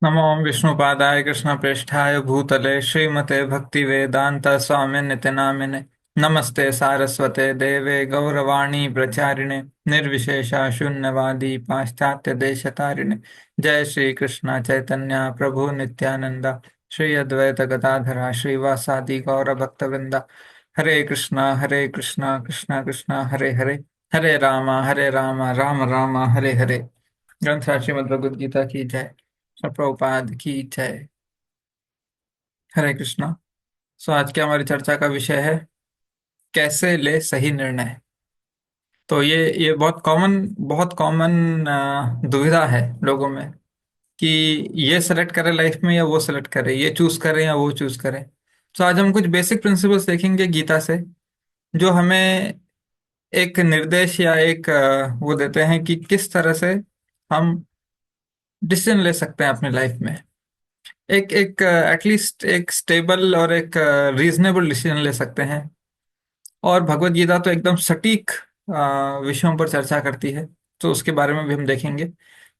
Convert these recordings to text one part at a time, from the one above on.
नमो विष्णुपादाय कृष्णप्रेष्ठाय भूतले श्रीमते भक्तिवेदांत स्वामिनिति नामिने। नमस्ते सारस्वते देवे गौरवाणी प्रचारिणे निर्विशेषा शून्यवादी पाश्चात्य देशतारिणे। जय श्री कृष्ण चैतन्य प्रभु नित्यानंदा श्री अद्वैत गदाधरा श्रीवासादि गौर भक्तवृंदा। हरे कृष्णा कृष्णा कृष्णा हरे हरे, हरे राम राम राम हरे हरे। ग्रंथ श्रीमद् भगवद गीता की जय। प्रभुपाद की जय। हरे कृष्णा। आज के हमारी चर्चा का विषय है कैसे ले सही निर्णय। तो ये बहुत कॉमन दुविधा है लोगों में कि ये सेलेक्ट करें लाइफ में या वो सेलेक्ट करें, ये चूज करें या वो चूज करें। तो आज हम कुछ बेसिक प्रिंसिपल्स देखेंगे गीता से, जो हमें एक निर्देश या एक वो देते हैं कि किस तरह से हम डिसीजन ले सकते हैं अपनी लाइफ में। एक एक एटलीस्ट एक स्टेबल और एक रीजनेबल डिसीजन ले सकते हैं। और भगवत गीता तो एकदम सटीक विषयों पर चर्चा करती है, तो उसके बारे में भी हम देखेंगे।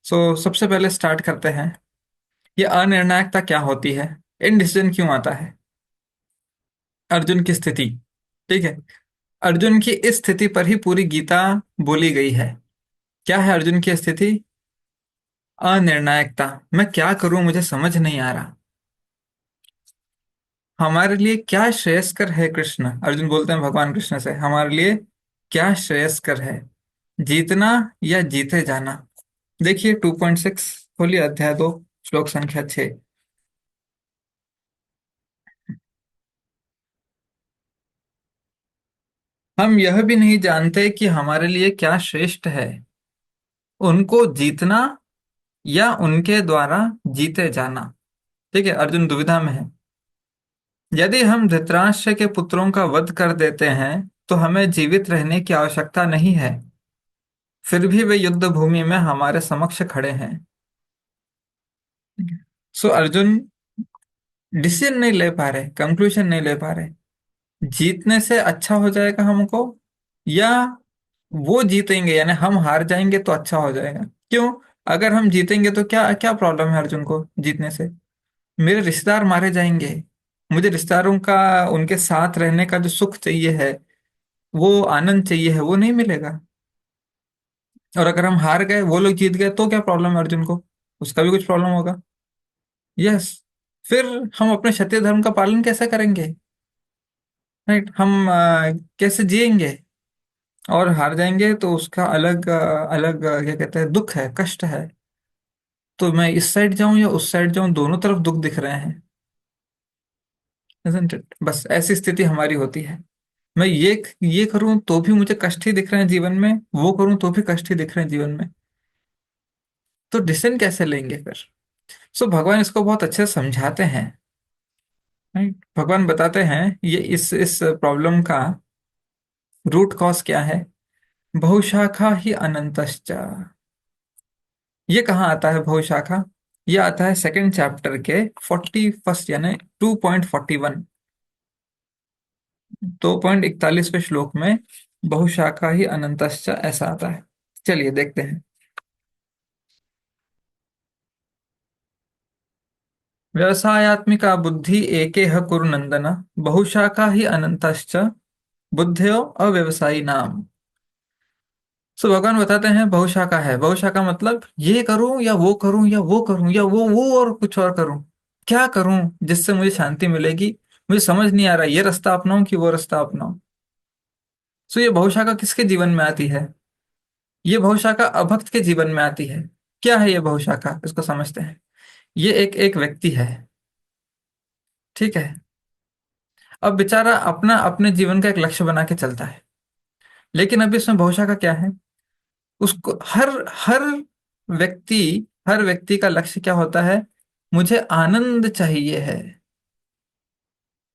सबसे पहले स्टार्ट करते हैं, ये अनिर्णायकता क्या होती है, इनडिसीजन क्यों आता है। अर्जुन की स्थिति, ठीक है। अर्जुन की इस स्थिति पर ही पूरी गीता बोली गई है। क्या है अर्जुन की स्थिति? अनिर्णायकता। मैं क्या करूं, मुझे समझ नहीं आ रहा। हमारे लिए क्या श्रेयस्कर है कृष्ण, अर्जुन बोलते हैं भगवान कृष्ण से, हमारे लिए क्या श्रेयस्कर है, जीतना या जीते जाना। देखिए 2.6, खोलिए अध्याय 2, श्लोक संख्या 6। हम यह भी नहीं जानते कि हमारे लिए क्या श्रेष्ठ है, उनको जीतना या उनके द्वारा जीते जाना। ठीक है, अर्जुन दुविधा में है। यदि हम धृतराष्ट्र के पुत्रों का वध कर देते हैं तो हमें जीवित रहने की आवश्यकता नहीं है, फिर भी वे युद्ध भूमि में हमारे समक्ष खड़े हैं। अर्जुन डिसीजन नहीं ले पा रहे, कंक्लूजन नहीं ले पा रहे। जीतने से अच्छा हो जाएगा हमको, या वो जीतेंगे यानी हम हार जाएंगे तो अच्छा हो जाएगा। क्यों? अगर हम जीतेंगे तो क्या क्या प्रॉब्लम है अर्जुन को जीतने से? मेरे रिश्तेदार मारे जाएंगे, मुझे रिश्तेदारों का, उनके साथ रहने का जो सुख चाहिए है, वो आनंद चाहिए है, वो नहीं मिलेगा। और अगर हम हार गए, वो लोग जीत गए, तो क्या प्रॉब्लम है अर्जुन को? उसका भी कुछ प्रॉब्लम होगा। यस। फिर हम अपने क्षत्रिय धर्म का पालन कैसे करेंगे? राइट, हम कैसे जिएंगे? और हार जाएंगे तो उसका अलग क्या कहते हैं, दुख है, कष्ट है। तो मैं इस साइड जाऊं या उस साइड जाऊं, दोनों तरफ दुख दिख रहे हैं। Isn't it? बस ऐसी स्थिति हमारी होती है। मैं ये करूं तो भी मुझे कष्ट ही दिख रहे हैं जीवन में, वो करूं तो भी कष्ट ही दिख रहे हैं जीवन में। तो डिसीजन कैसे लेंगे फिर? भगवान इसको बहुत अच्छे से समझाते हैं। राइट, भगवान बताते हैं ये इस प्रॉब्लम का रूट कॉज क्या है। बहुशाखा ही अनंतश्च। ये कहाँ आता है बहुशाखा? ये आता है सेकंड चैप्टर के 41 यानी 2.41, 2.41वें श्लोक में बहुशाखा ही अनंतश्च ऐसा आता है। चलिए देखते हैं। व्यवसायत्मिका बुद्धि एकेह कुरु नंदन, बहुशाखा ही अनंतश्च बुद्धयो अव्यवसायी नाम। भगवान बताते हैं बहुशाखा है। बहुशाखा मतलब ये करूं या वो करूं या वो करूं या वो और कुछ और करूं, क्या करूं जिससे मुझे शांति मिलेगी? मुझे समझ नहीं आ रहा ये रास्ता अपनाऊं कि वो रास्ता अपनाऊं। ये बहुशाखा किसके जीवन में आती है? ये बहुशाखा अभक्त के जीवन में आती है। क्या है ये बहुशाखा, इसको समझते हैं। ये एक एक व्यक्ति है, ठीक है। अब बेचारा अपना अपने जीवन का एक लक्ष्य बना के चलता है, लेकिन अभी इसमें बहुशाखा क्या है? उसको हर हर व्यक्ति हर व्यक्ति का लक्ष्य क्या होता है? मुझे आनंद चाहिए है।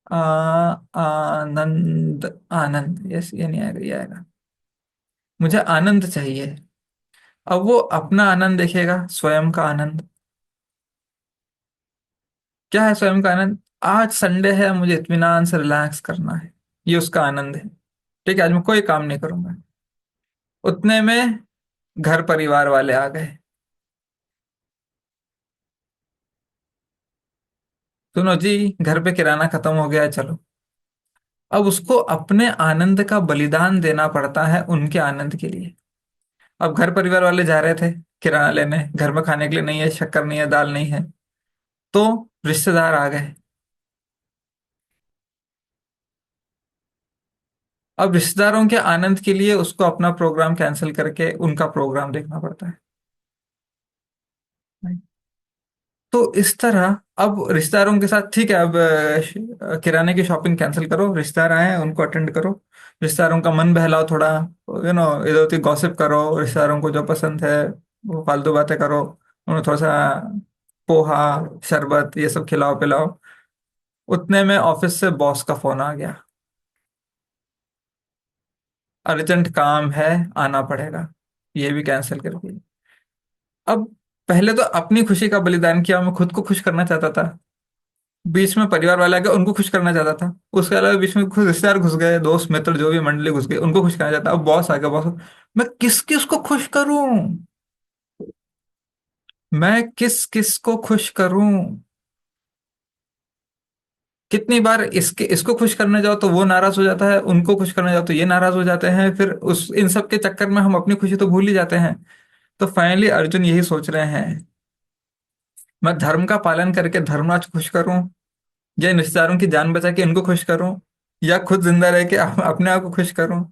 आ, आनंद, आनंद, यस, ये नहीं आएगा, ये आएगा। मुझे आनंद चाहिए। अब वो अपना आनंद देखेगा, स्वयं का आनंद। क्या है स्वयं का आनंद? आज संडे है, मुझे इत्मीनान से रिलैक्स करना है, ये उसका आनंद है। ठीक है, आज मैं कोई काम नहीं करूंगा। उतने में घर परिवार वाले आ गए। सुनो जी, घर पे किराना खत्म हो गया है, चलो। अब उसको अपने आनंद का बलिदान देना पड़ता है उनके आनंद के लिए। अब घर परिवार वाले जा रहे थे किराना लेने, घर में खाने के लिए नहीं है, शक्कर नहीं है, दाल नहीं है। तो रिश्तेदार आ गए। अब रिश्तेदारों के आनंद के लिए उसको अपना प्रोग्राम कैंसिल करके उनका प्रोग्राम देखना पड़ता है। तो इस तरह अब रिश्तेदारों के साथ ठीक है, अब किराने की शॉपिंग कैंसिल करो, रिश्तेदार आए हैं उनको अटेंड करो, रिश्तेदारों का मन बहलाओ थोड़ा, इधर उधर गॉसिप करो, रिश्तेदारों को जो पसंद है वो फालतू बातें करो, उन्हें थोड़ा सा पोहा, शरबत ये सब खिलाओ पिलाओ। उतने में ऑफिस से बॉस का फोन आ गया, अर्जेंट काम है, आना पड़ेगा, ये भी कैंसिल कर दिया। अब पहले तो अपनी खुशी का बलिदान किया, मैं खुद को खुश करना चाहता था, बीच में परिवार वाले आ गए उनको खुश करना चाहता था, उसके अलावा बीच में खुद रिश्तेदार घुस गए, दोस्त मित्र जो भी मंडली घुस गए उनको खुश करना चाहता, अब बॉस आ गया, बॉस। मैं किस किस को खुश करूं? मैं किस किस को खुश करूं? कितनी बार इसके इसको खुश करने जाओ तो वो नाराज हो जाता है, उनको खुश करने जाओ तो ये नाराज हो जाते हैं, फिर उस इन सब के चक्कर में हम अपनी खुशी तो भूल ही जाते हैं। तो फाइनली अर्जुन यही सोच रहे हैं, मैं धर्म का पालन करके धर्मराज को खुश करूं, या इन रिश्तेदारों की जान बचा के इनको खुश करूं, या खुद जिंदा रह के अपने आप को खुश करूं।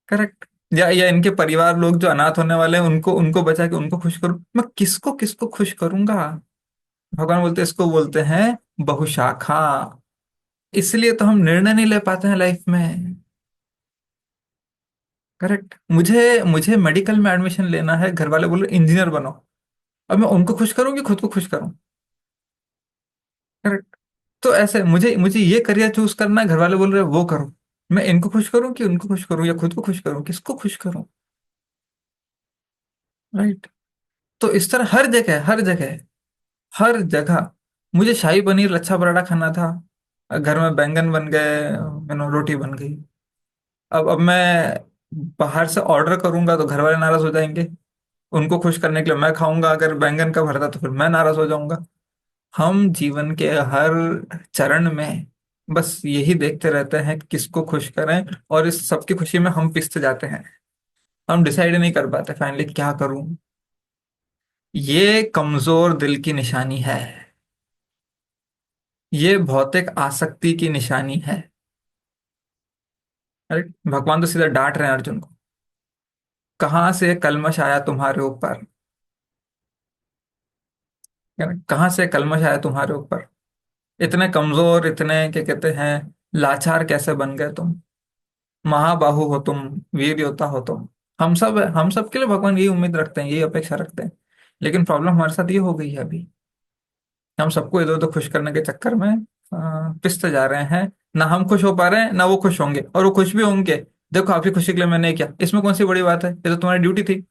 करेक्ट। या इनके परिवार लोग जो अनाथ होने वाले हैं उनको उनको बचा के उनको खुश करूं, मैं किसको किसको खुश करूंगा? भगवान बोलते इसको बोलते हैं बहुशाखा। इसलिए तो हम निर्णय नहीं ले पाते हैं लाइफ में। करेक्ट। मुझे मुझे मेडिकल में एडमिशन लेना है, घर वाले बोले इंजीनियर बनो। अब मैं उनको खुश करूं कि खुद को खुश करूं? करेक्ट। तो ऐसे मुझे मुझे ये करियर चूज करना है, घर वाले बोल रहे हैं वो करो, मैं इनको खुश करूं कि उनको खुश करूं, या खुद को खुश करूं, किसको खुश करूं? राइट। तो इस तरह हर जगह हर जगह हर जगह मुझे शाही पनीर लच्छा पराठा खाना था, घर में बैंगन बन गए, रोटी बन गई। अब मैं बाहर से ऑर्डर करूंगा तो घर वाले नाराज हो जाएंगे, उनको खुश करने के लिए मैं खाऊंगा अगर बैंगन का भरता तो फिर मैं नाराज हो जाऊंगा। हम जीवन के हर चरण में बस यही देखते रहते हैं कि किसको खुश करें, और इस सबकी खुशी में हम पिसते जाते हैं। हम डिसाइड नहीं कर पाते फाइनली क्या करूं। ये कमजोर दिल की निशानी है, ये भौतिक आसक्ति की निशानी है। अरे भगवान तो सीधा डांट रहे हैं अर्जुन को, कहाँ से कल्मश आया तुम्हारे ऊपर? कहाँ से कल्मश आया तुम्हारे ऊपर? इतने कमजोर, इतने क्या कहते हैं, लाचार कैसे बन गए तुम? महाबाहु हो तुम, वीर योद्धा हो तुम। हम सब के लिए भगवान यही उम्मीद रखते हैं, यही अपेक्षा रखते हैं। लेकिन प्रॉब्लम हमारे साथ ये हो गई है अभी, हम सबको इधर उधर खुश करने के चक्कर में पिसते जा रहे हैं। ना हम खुश हो पा रहे हैं ना वो खुश होंगे, और वो खुश भी होंगे, देखो आपकी खुशी के लिए मैंने किया, इसमें कौन सी बड़ी बात है, ये तो तुम्हारी ड्यूटी थी।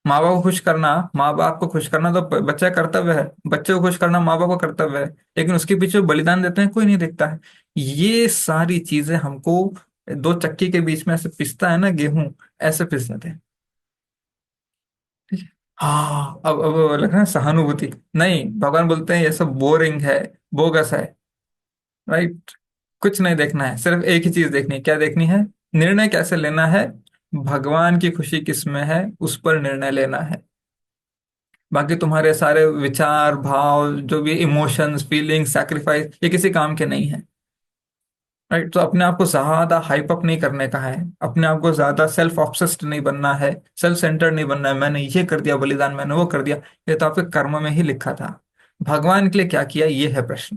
माँ बाप को खुश करना, माँ बाप को खुश करना तो बच्चा का कर्तव्य है, बच्चे को खुश करना माँ बाप का कर्तव्य है, लेकिन उसके पीछे बलिदान देते हैं कोई नहीं देखता है। ये सारी चीजें हमको दो चक्की के बीच में ऐसे पिसता है ना गेहूं, ऐसे पिस जाते हैं। ठीक है। हाँ, अब लग रहा है सहानुभूति। नहीं, भगवान बोलते हैं ये सब बोरिंग है, बोगस है। राइट। कुछ नहीं देखना है, सिर्फ एक ही चीज देखनी है, क्या देखनी है? निर्णय कैसे लेना है, भगवान की खुशी किस में है उस पर निर्णय लेना है। बाकी तुम्हारे सारे विचार भाव जो भी इमोशंस फीलिंग्स सैक्रिफाइस ये किसी काम के नहीं है। राइट। तो अपने आप को ज्यादा हाइप अप नहीं करने का है, अपने आप को ज्यादा सेल्फ ऑब्सेस्ड नहीं बनना है, सेल्फ सेंटर्ड नहीं बनना है, मैंने ये कर दिया बलिदान, मैंने वो कर दिया। ये तो आपके कर्म में ही लिखा था। भगवान के लिए क्या किया, ये है प्रश्न।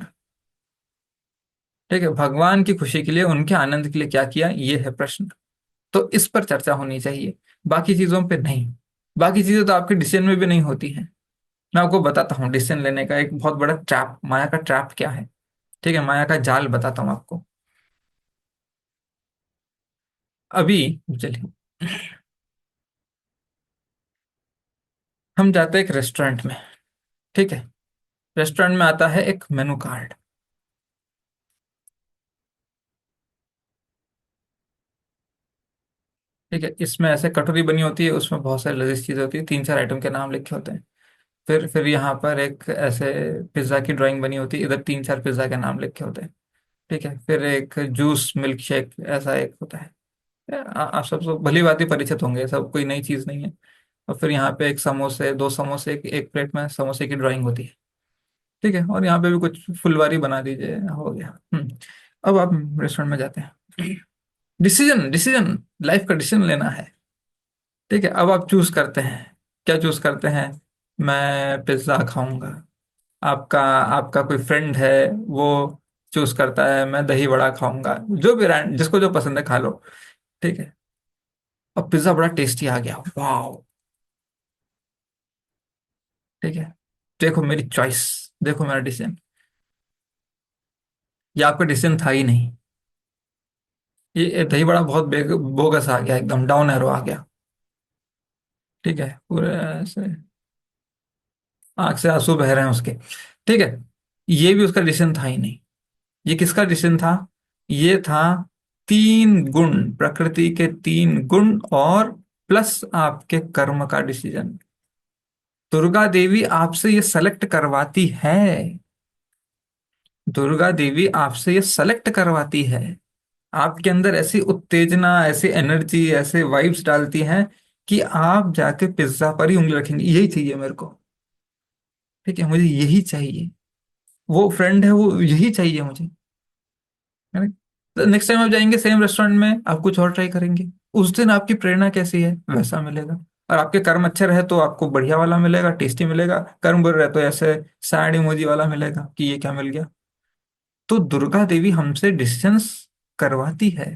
ठीक है, भगवान की खुशी के लिए, उनके आनंद के लिए क्या किया, ये है प्रश्न। तो इस पर चर्चा होनी चाहिए, बाकी चीजों पे नहीं। बाकी चीजें तो आपके डिसीजन में भी नहीं होती हैं। मैं आपको बताता हूँ डिसीजन लेने का एक बहुत बड़ा ट्रैप, माया का ट्रैप क्या है। ठीक है, माया का जाल बताता हूँ आपको। अभी चलिए, हम जाते हैं एक रेस्टोरेंट में। ठीक है, रेस्टोरेंट में आता है एक मेनू कार्ड। ठीक है, इसमें ऐसे कटोरी बनी होती है, उसमें बहुत सारी लजीज चीजें होती है, तीन चार आइटम के नाम लिखे होते हैं। फिर यहाँ पर एक ऐसे पिज्ज़ा की ड्राइंग बनी होती है, इधर तीन चार पिज्ज़ा के नाम लिखे होते हैं। ठीक है, फिर एक जूस मिल्क शेक ऐसा एक होता है। आप सब तो भली भांति परिचित होंगे, सब कोई नई चीज़ नहीं है। और फिर यहाँ पे एक समोसे, दो समोसे, एक प्लेट में समोसे की ड्राइंग होती है। ठीक है, और यहाँ पे भी कुछ फुलवारी बना दीजिए, हो गया। अब आप रेस्टोरेंट में जाते हैं। डिसीजन डिसीजन, लाइफ का डिसीजन लेना है। ठीक है, अब आप चूज करते हैं। क्या चूज करते हैं? मैं पिज्ज़ा खाऊंगा। आपका आपका कोई फ्रेंड है, वो चूज करता है मैं दही बड़ा खाऊंगा। जो भी जिसको जो पसंद है खा लो। ठीक है, अब पिज्ज़ा बड़ा टेस्टी आ गया, वाह। ठीक है, देखो मेरी चॉइस, देखो मेरा डिसीजन। ये आपका डिसीजन था ही नहीं। ये दही बड़ा बहुत बोगस आ गया, एकदम डाउन एरो आ गया। ठीक है, पूरे ऐसे आंख से आंसू बह रहे हैं उसके। ठीक है, ये भी उसका डिसीजन था ही नहीं। ये किसका डिसीजन था? ये था तीन गुण, प्रकृति के तीन गुण और प्लस आपके कर्म का डिसीजन। दुर्गा देवी आपसे ये सेलेक्ट करवाती है। दुर्गा देवी आपसे ये सेलेक्ट करवाती है। आपके अंदर ऐसी उत्तेजना, ऐसी एनर्जी, ऐसे वाइब्स डालती हैं कि आप जाके पिज्जा पर ही उंगली रखेंगे, यही चाहिए मेरे को। ठीक है, मुझे यही चाहिए। वो फ्रेंड है, वो यही चाहिए मुझे। है ना? नेक्स्ट टाइम आप जाएंगे सेम रेस्टोरेंट में, आप कुछ और ट्राई करेंगे। उस दिन आपकी प्रेरणा कैसी है वैसा मिलेगा। और आपके कर्म अच्छे रहे तो आपको बढ़िया वाला मिलेगा, टेस्टी मिलेगा। कर्म बुरे रहे तो ऐसे सैड इमोजी वाला मिलेगा कि ये क्या मिल गया। तो दुर्गा देवी हमसे डिसीजंस करवाती है।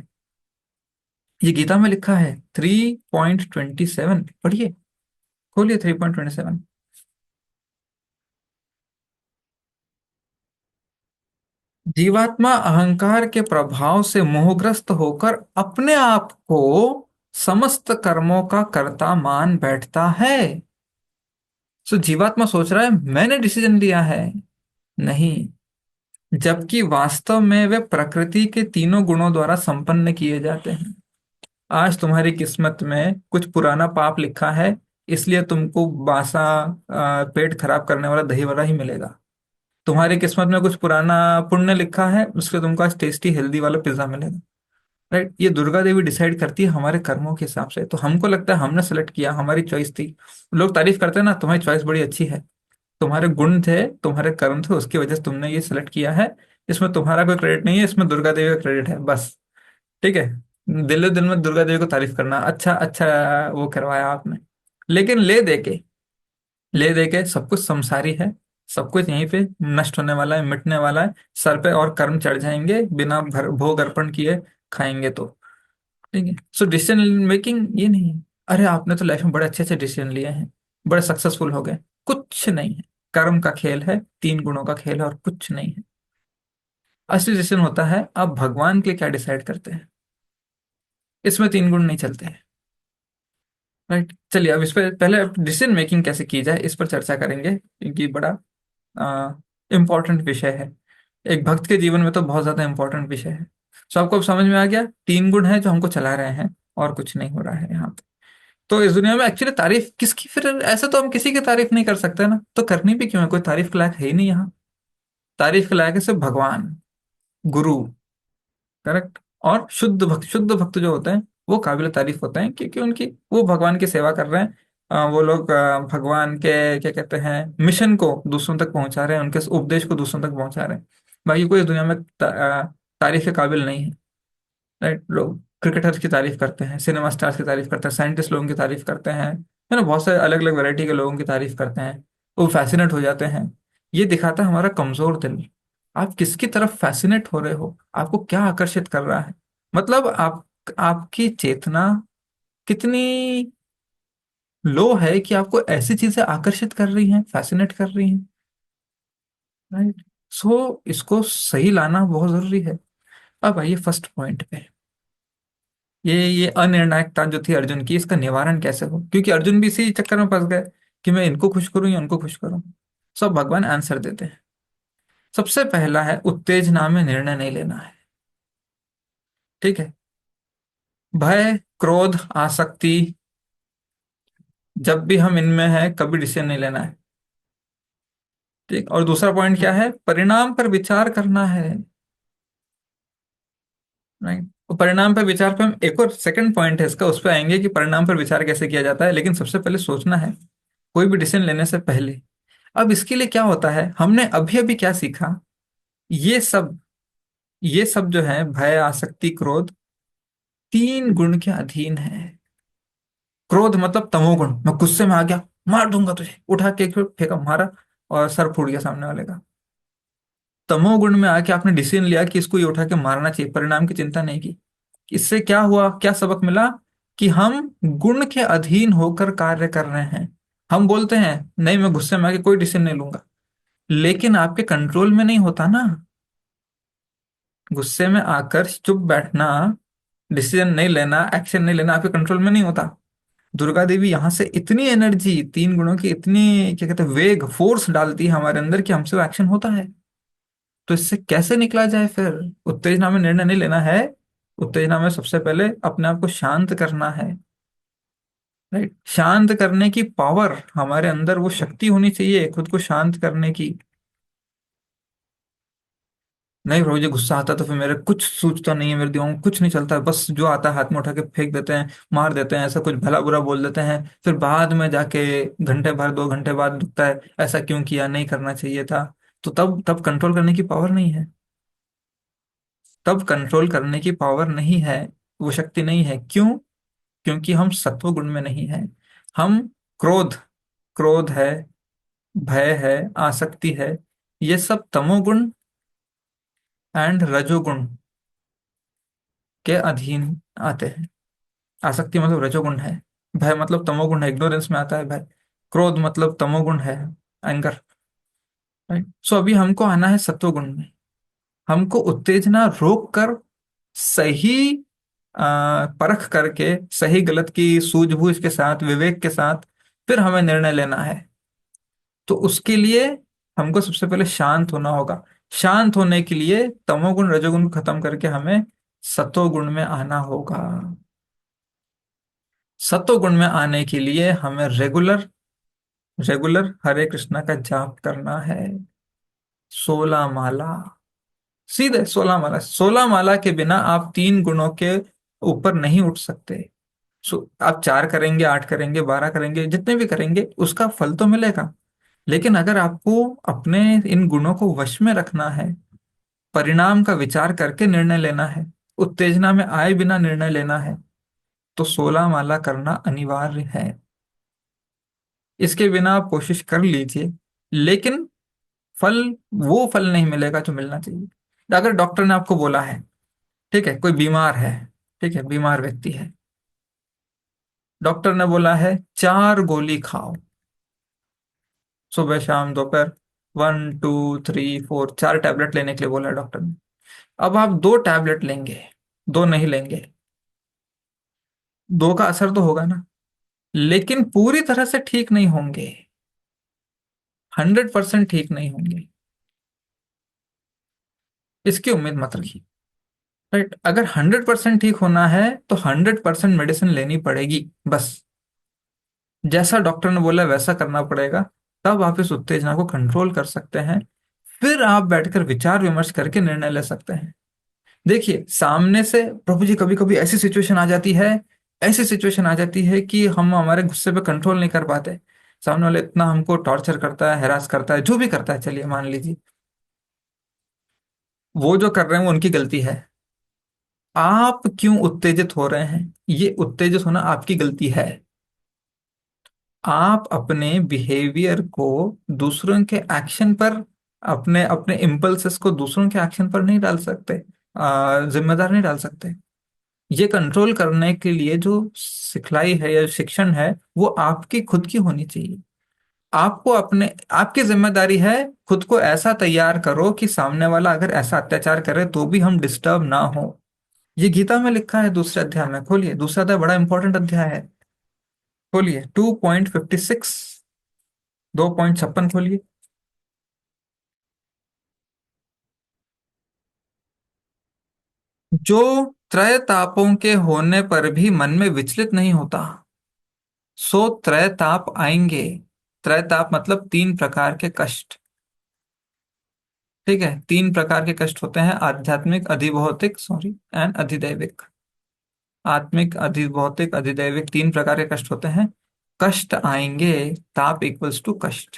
ये गीता में लिखा है 3.27, पढ़िए, खोलिए 3.27। जीवात्मा अहंकार के प्रभाव से मोहग्रस्त होकर अपने आप को समस्त कर्मों का कर्ता मान बैठता है। सो जीवात्मा सोच रहा है मैंने डिसीजन लिया है। नहीं, जबकि वास्तव में वे प्रकृति के तीनों गुणों द्वारा संपन्न किए जाते हैं। आज तुम्हारी किस्मत में कुछ पुराना पाप लिखा है, इसलिए तुमको बासा पेट खराब करने वाला दही वड़ा ही मिलेगा। तुम्हारी किस्मत में कुछ पुराना पुण्य लिखा है, उसके तुमको आज टेस्टी हेल्दी वाला पिज्जा मिलेगा। राइट, ये दुर्गा देवी डिसाइड करती है हमारे कर्मों के हिसाब से। तो हमको लगता है हमने सेलेक्ट किया, हमारी चॉइस थी। लोग तारीफ करते हैं ना, तुम्हारी चॉइस बड़ी अच्छी है। तुम्हारे गुण थे, तुम्हारे कर्म थे, उसकी वजह से तुमने ये सेलेक्ट किया है। इसमें तुम्हारा कोई क्रेडिट नहीं है, इसमें दुर्गा देवी का क्रेडिट है बस। ठीक है, दिलो दिल में दुर्गा देवी को तारीफ करना, अच्छा अच्छा वो करवाया आपने। लेकिन ले दे के सब कुछ संसारी है। सब कुछ यहीं पे नष्ट होने वाला है, मिटने वाला है। सर पे और कर्म चढ़ जाएंगे, बिना भोग अर्पण किए खाएंगे तो। ठीक है, सो डिसीजन मेकिंग ये नहीं है। अरे आपने तो लाइफ में बड़े अच्छे अच्छे डिसीजन लिए हैं, बड़े सक्सेसफुल हो गए। कुछ नहीं है। कर्म का खेल है, तीन गुणों का खेल है, और कुछ नहीं है। असली डिसीजन होता है आप भगवान के लिए क्या डिसाइड करते हैं। इसमें तीन गुण नहीं चलते हैं। राइट, चलिए अब इस पर पहले डिसीजन मेकिंग कैसे की जाए इस पर चर्चा करेंगे, क्योंकि बड़ा इम्पोर्टेंट विषय है। एक भक्त के जीवन में तो बहुत ज्यादा इम्पोर्टेंट विषय है। सो आपको अब समझ में आ गया, तीन गुण हैं जो हमको चला रहे हैं, और कुछ नहीं हो रहा है यहाँ पे। तो इस दुनिया में एक्चुअली तारीफ किसकी, फिर ऐसे तो हम किसी की तारीफ नहीं कर सकते ना, तो करनी भी क्यों है? कोई तारीफ के लायक है ही नहीं यहाँ। तारीफ के लायक है सिर्फ भगवान, गुरु। करेक्ट। और शुद्ध भक्त जो होते हैं वो काबिल तारीफ होते हैं, क्योंकि उनकी वो भगवान की सेवा कर रहे हैं। वो लोग भगवान के क्या कहते हैं मिशन को दूसरों तक पहुंचा रहे हैं, उनके उपदेश को दूसरों तक पहुंचा रहे हैं। बाकी कोई इस दुनिया में तारीफ के काबिल नहीं है। राइट, लोग क्रिकेटर्स की तारीफ करते हैं, सिनेमा स्टार्स की तारीफ करते हैं, साइंटिस्ट लोगों की तारीफ करते हैं, है ना, बहुत सारे अलग अलग वैरायटी के लोगों की तारीफ करते हैं। वो फैसिनेट हो जाते हैं। ये दिखाता है हमारा कमजोर दिल। आप किसकी तरफ फैसिनेट हो रहे हो, आपको क्या आकर्षित कर रहा है। मतलब आपकी चेतना कितनी लो है कि आपको ऐसी चीजें आकर्षित कर रही हैं, फैसिनेट कर रही हैं। राइट, सो इसको सही लाना बहुत जरूरी है। अब आइए फर्स्ट पॉइंट पे। ये अनिर्णायकता जो थी अर्जुन की, इसका निवारण कैसे हो, क्योंकि अर्जुन भी इसी चक्कर में फंस गए कि मैं इनको खुश करूं या उनको खुश करूं। सब भगवान आंसर देते हैं। सबसे पहला है उत्तेजना में निर्णय नहीं लेना है। ठीक है, भय, क्रोध, आसक्ति, जब भी हम इनमें है कभी डिसीजन नहीं लेना है। ठीक, और दूसरा पॉइंट क्या है? परिणाम पर विचार करना है। राइट, तो परिणाम पर विचार पे हम एक और सेकंड पॉइंट है इसका, उस पर आएंगे कि परिणाम पर विचार कैसे किया जाता है, लेकिन सबसे पहले सोचना है कोई भी डिसीजन लेने से पहले। अब इसके लिए क्या होता है, हमने अभी अभी क्या सीखा? ये सब ये सब जो है, भय, आसक्ति, क्रोध, तीन गुण के अधीन है। क्रोध मतलब तमोगुण, मैं गुस्से में आ गया, मार दूंगा तुझे, उठा के एक फेंका, मारा और सर फूट गया सामने वाले का। तमोगुण में आके आपने डिसीजन लिया कि इसको ये उठा के मारना चाहिए, परिणाम की चिंता नहीं की। इससे क्या हुआ, क्या सबक मिला? कि हम गुण के अधीन होकर कार्य कर रहे हैं। हम बोलते हैं नहीं, मैं गुस्से में आके कोई डिसीजन नहीं लूंगा, लेकिन आपके कंट्रोल में नहीं होता ना। गुस्से में आकर चुप बैठना, डिसीजन नहीं लेना, एक्शन नहीं लेना, आपके कंट्रोल में नहीं होता। दुर्गा देवी यहाँ से इतनी एनर्जी, तीन गुणों की इतनी क्या कहते हैं, वेग, फोर्स डालती है हमारे अंदर कि हमसे वो एक्शन होता है। तो इससे कैसे निकला जाए फिर? उत्तेजना में निर्णय नहीं लेना है। उत्तेजना में सबसे पहले अपने आप को शांत करना है। राइट, शांत करने की पावर हमारे अंदर, वो शक्ति होनी चाहिए खुद को शांत करने की। नहीं प्रभु जी, गुस्सा आता है तो फिर मेरे कुछ सूझता नहीं है, मेरे दिमाग में कुछ नहीं चलता है, बस जो आता है हाथ में उठा के फेंक देते हैं, मार देते हैं, ऐसा कुछ भला बुरा बोल देते हैं, फिर बाद में जाके घंटे भर 2 घंटे बाद दुखता है, ऐसा क्यों किया, नहीं करना चाहिए था। तो तब तब कंट्रोल करने की पावर नहीं है। तब कंट्रोल करने की पावर नहीं है, वो शक्ति नहीं है। क्यों? क्योंकि हम सत्व गुण में नहीं है। हम क्रोध क्रोध है, भय है, आसक्ति है, ये सब तमोगुण एंड रजोगुण के अधीन आते हैं। आसक्ति मतलब रजोगुण है, भय मतलब तमोगुण है, इग्नोरेंस में आता है भय। क्रोध मतलब तमोगुण है, एंगर। राइट, सो अभी हमको आना है सत्वगुण में। हमको उत्तेजना रोक कर सही परख करके, सही गलत की सूझबूझ के साथ, विवेक के साथ फिर हमें निर्णय लेना है। तो उसके लिए हमको सबसे पहले शांत होना होगा। शांत होने के लिए तमोगुण रजोगुण को खत्म करके हमें सतोगुण में आना होगा। सतोगुण में आने के लिए हमें रेगुलर रेगुलर हरे कृष्णा का जाप करना है। 16 माला, सीधे 16 माला। 16 माला के बिना आप तीन गुणों के ऊपर नहीं उठ सकते। आप 4 करेंगे, 8 करेंगे, 12 करेंगे, जितने भी करेंगे उसका फल तो मिलेगा। लेकिन अगर आपको अपने इन गुणों को वश में रखना है, परिणाम का विचार करके निर्णय लेना है, उत्तेजना में आए बिना निर्णय लेना है, तो 16 माला करना अनिवार्य है। इसके बिना आप कोशिश कर लीजिए, लेकिन फल, वो फल नहीं मिलेगा जो मिलना चाहिए। अगर डॉक्टर ने आपको बोला है, ठीक है, कोई बीमार है, ठीक है, बीमार व्यक्ति है, डॉक्टर ने बोला है 4 गोली खाओ, सुबह शाम दोपहर, 1 2 3 4, 4 टैबलेट लेने के लिए बोला है डॉक्टर ने। अब आप 2 टैबलेट लेंगे, दो नहीं लेंगे, दो का असर तो होगा ना, लेकिन पूरी तरह से ठीक नहीं होंगे, 100% ठीक नहीं होंगे, इसकी उम्मीद मत रखिए। राइट, अगर 100% ठीक होना है तो 100% मेडिसिन लेनी पड़ेगी, बस जैसा डॉक्टर ने बोला वैसा करना पड़ेगा। तब आप इस उत्तेजना को कंट्रोल कर सकते हैं। फिर आप बैठकर विचार विमर्श करके निर्णय ले सकते हैं। देखिए, सामने से प्रभु जी, कभी कभी ऐसी सिचुएशन आ जाती है, ऐसी सिचुएशन आ जाती है कि हम हमारे गुस्से पे कंट्रोल नहीं कर पाते। सामने वाले इतना हमको टॉर्चर करता है, हैरास करता है, जो भी करता है, चलिए मान लीजिए, वो जो कर रहे हैं वो उनकी गलती है। आप क्यों उत्तेजित हो रहे हैं? ये उत्तेजित होना आपकी गलती है। आप अपने बिहेवियर को दूसरों के एक्शन पर, अपने अपने इम्पल्सेस को दूसरों के एक्शन पर नहीं डाल सकते, जिम्मेदार नहीं डाल सकते। ये कंट्रोल करने के लिए जो सिखलाई है या शिक्षण है, वो आपकी खुद की होनी चाहिए। आपको अपने, आपकी जिम्मेदारी है, खुद को ऐसा तैयार करो कि सामने वाला अगर ऐसा अत्याचार करे तो भी हम डिस्टर्ब ना हो। ये गीता में लिखा है, दूसरे अध्याय में खोलिए, दूसरा अध्याय बड़ा इंपॉर्टेंट अध्याय है। खोलिए 2.56, 2.56 खोलिए। जो त्रय तापों के होने पर भी मन में विचलित नहीं होता, सो त्रय ताप आएंगे। त्रय ताप मतलब 3 प्रकार के कष्ट। ठीक है, तीन प्रकार के कष्ट होते हैं: आध्यात्मिक, अधिभौतिक, सॉरी, एंड अधिदैविक। आत्मिक, अधिभौतिक, अधिदैविक, तीन प्रकार के कष्ट होते हैं। कष्ट आएंगे, ताप इक्वल्स टू कष्ट।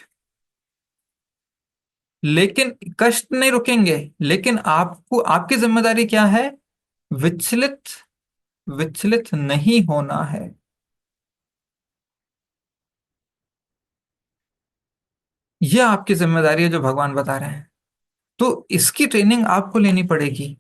लेकिन कष्ट नहीं रुकेंगे, लेकिन आपको, आपकी जिम्मेदारी क्या है? विचलित, विचलित नहीं होना है। यह आपकी जिम्मेदारी है जो भगवान बता रहे हैं। तो इसकी ट्रेनिंग आपको लेनी पड़ेगी।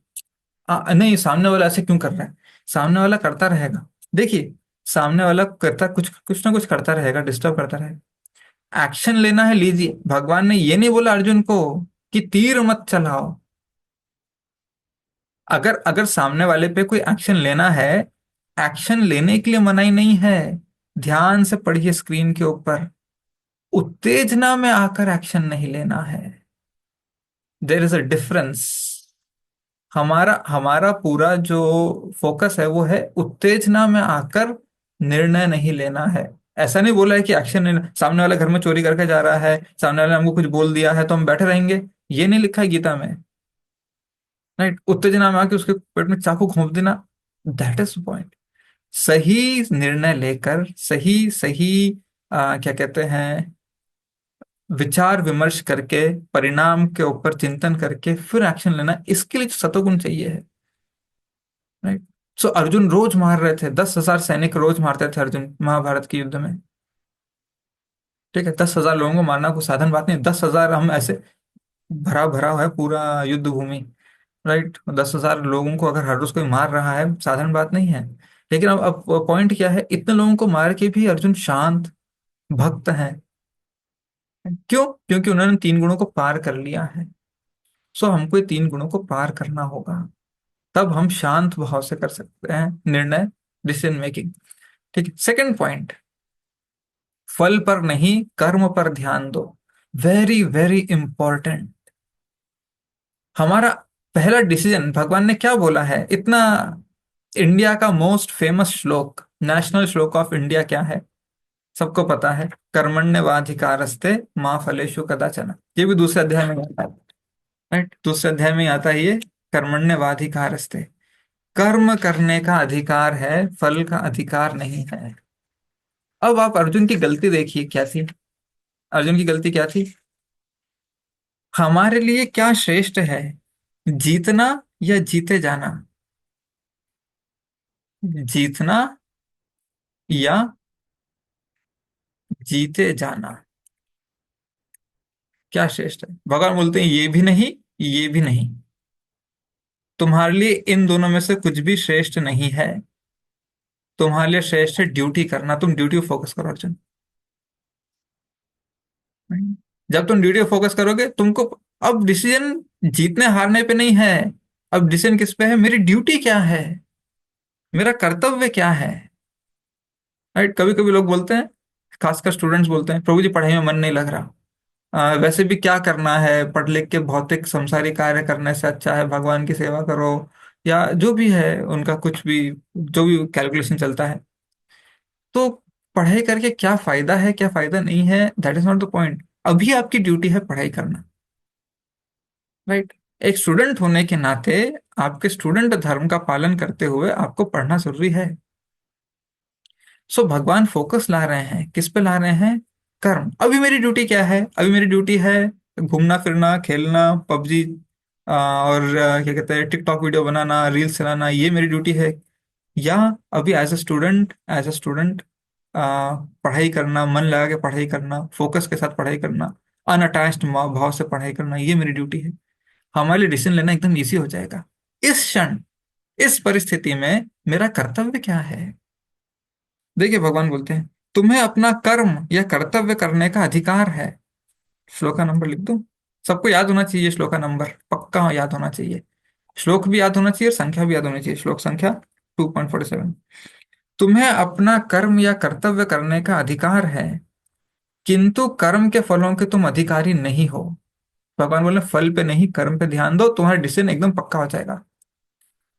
नहीं, सामने वाला ऐसे क्यों कर रहा है? सामने वाला करता रहेगा। देखिए, सामने वाला करता, कुछ कुछ ना कुछ करता रहेगा, डिस्टर्ब करता रहेगा। एक्शन लेना है, लीजिए। भगवान ने ये नहीं बोला अर्जुन को कि तीर मत चलाओ। अगर अगर सामने वाले पे कोई एक्शन लेना है, एक्शन लेने के लिए मनाही नहीं है। ध्यान से पढ़िए स्क्रीन के ऊपर। उत्तेजना में आकर एक्शन नहीं लेना है। There is a difference. हमारा हमारा पूरा जो फोकस है वो है उत्तेजना में आकर निर्णय नहीं लेना है। ऐसा नहीं बोला है कि एक्शन नहीं, सामने वाला घर में चोरी करके जा रहा है, सामने वाले ने हमको कुछ बोल दिया है तो हम बैठे रहेंगे, ये नहीं लिखा है गीता में। राइट, उत्तेजना में आके उसके पेट में चाकू घोंप देना, दैट इज पॉइंट। सही निर्णय लेकर, सही सही क्या कहते हैं, विचार विमर्श करके, परिणाम के ऊपर चिंतन करके फिर एक्शन लेना, इसके लिए सतोगुण चाहिए है। राइट। सो अर्जुन रोज मार रहे थे, 10,000 सैनिक रोज मारते थे अर्जुन महाभारत के युद्ध में। ठीक है, 10,000 लोगों को मारना कोई साधारण बात नहीं। 10,000, हम ऐसे भरा भरा है पूरा युद्ध भूमि। राइट, 10,000 लोगों को अगर हर रोज कोई मार रहा है, साधारण बात नहीं है। लेकिन अब पॉइंट क्या है, इतने लोगों को मार के भी अर्जुन शांत भक्त हैं। क्यों? क्योंकि उन्होंने तीन गुणों को पार कर लिया है। सो हमको ये तीन गुणों को पार करना होगा, तब हम शांत भाव से कर सकते हैं निर्णय, डिसीजन मेकिंग। ठीक है, सेकंड पॉइंट, फल पर नहीं कर्म पर ध्यान दो। Very very important. हमारा पहला डिसीजन, भगवान ने क्या बोला है? इतना, इंडिया का मोस्ट फेमस श्लोक, नेशनल श्लोक ऑफ इंडिया क्या है? सबको पता है, कर्मण्येवाधिकारस्ते माँ फलेषु कदाचन। ये भी दूसरे अध्याय में आता है। राइट, दूसरे अध्याय में आता है ये, कर्मण्येवाधिकारस्ते। कर्म करने का अधिकार है, फल का अधिकार नहीं है। अब आप अर्जुन की गलती देखिए क्या थी। अर्जुन की गलती क्या थी? हमारे लिए क्या श्रेष्ठ है, जीतना या जीते जाना? जीतना या जीते जाना, क्या श्रेष्ठ है? भगवान बोलते हैं ये भी नहीं, ये भी नहीं। तुम्हारे लिए इन दोनों में से कुछ भी श्रेष्ठ नहीं है। तुम्हारे लिए श्रेष्ठ है ड्यूटी करना, तुम ड्यूटी पे फोकस करो अर्जुन। जब तुम ड्यूटी पे फोकस करोगे, तुमको अब डिसीजन जीतने हारने पे नहीं है। अब डिसीजन किस पे है? मेरी ड्यूटी क्या है, मेरा कर्तव्य क्या है। राइट, कभी कभी लोग बोलते हैं, खासकर स्टूडेंट्स बोलते हैं, प्रभु जी पढ़ाई में मन नहीं लग रहा। वैसे भी क्या करना है, पढ़ लिख के भौतिक संसारी कार्य करने से अच्छा है भगवान की सेवा करो, या जो भी है उनका, कुछ भी जो भी कैलकुलेशन चलता है। तो पढ़ाई करके क्या फायदा है, क्या फायदा नहीं है, that is not the point. अभी आपकी ड्यूटी है पढ़ाई करना। राइट, एक स्टूडेंट होने के नाते आपके स्टूडेंट धर्म का पालन करते हुए आपको पढ़ना जरूरी है। सो भगवान फोकस ला रहे हैं, किस पे ला रहे हैं? कर्म। अभी मेरी ड्यूटी क्या है? अभी मेरी ड्यूटी है घूमना फिरना, खेलना पबजी, और क्या कहते हैं, टिकटॉक वीडियो बनाना, रील्स चलाना, ये मेरी ड्यूटी है। या अभी as a student, as a student पढ़ाई करना, मन लगा के पढ़ाई करना, फोकस के साथ पढ़ाई करना, अनअटैच्ड भाव से पढ़ाई करना, ये मेरी ड्यूटी है। हमारे लिए डिसीजन लेना एकदम इजी हो जाएगा। इस क्षण, इस परिस्थिति में मेरा कर्तव्य क्या है? देखिए, भगवान बोलते हैं तुम्हें अपना कर्म या कर्तव्य करने का अधिकार है। श्लोक का नंबर लिख दो। सबको याद होना चाहिए, श्लोक का नंबर पक्का याद होना चाहिए। श्लोक भी याद होना चाहिए और संख्या भी याद होनी चाहिए। श्लोक संख्या 2.47। तुम्हें अपना कर्म या कर्तव्य करने का अधिकार है, किंतु कर्म के फलों के तुम अधिकारी नहीं हो। भगवान बोले फल पे नहीं, कर्म पे ध्यान दो, तुम्हारा डिसीजन एकदम पक्का हो जाएगा।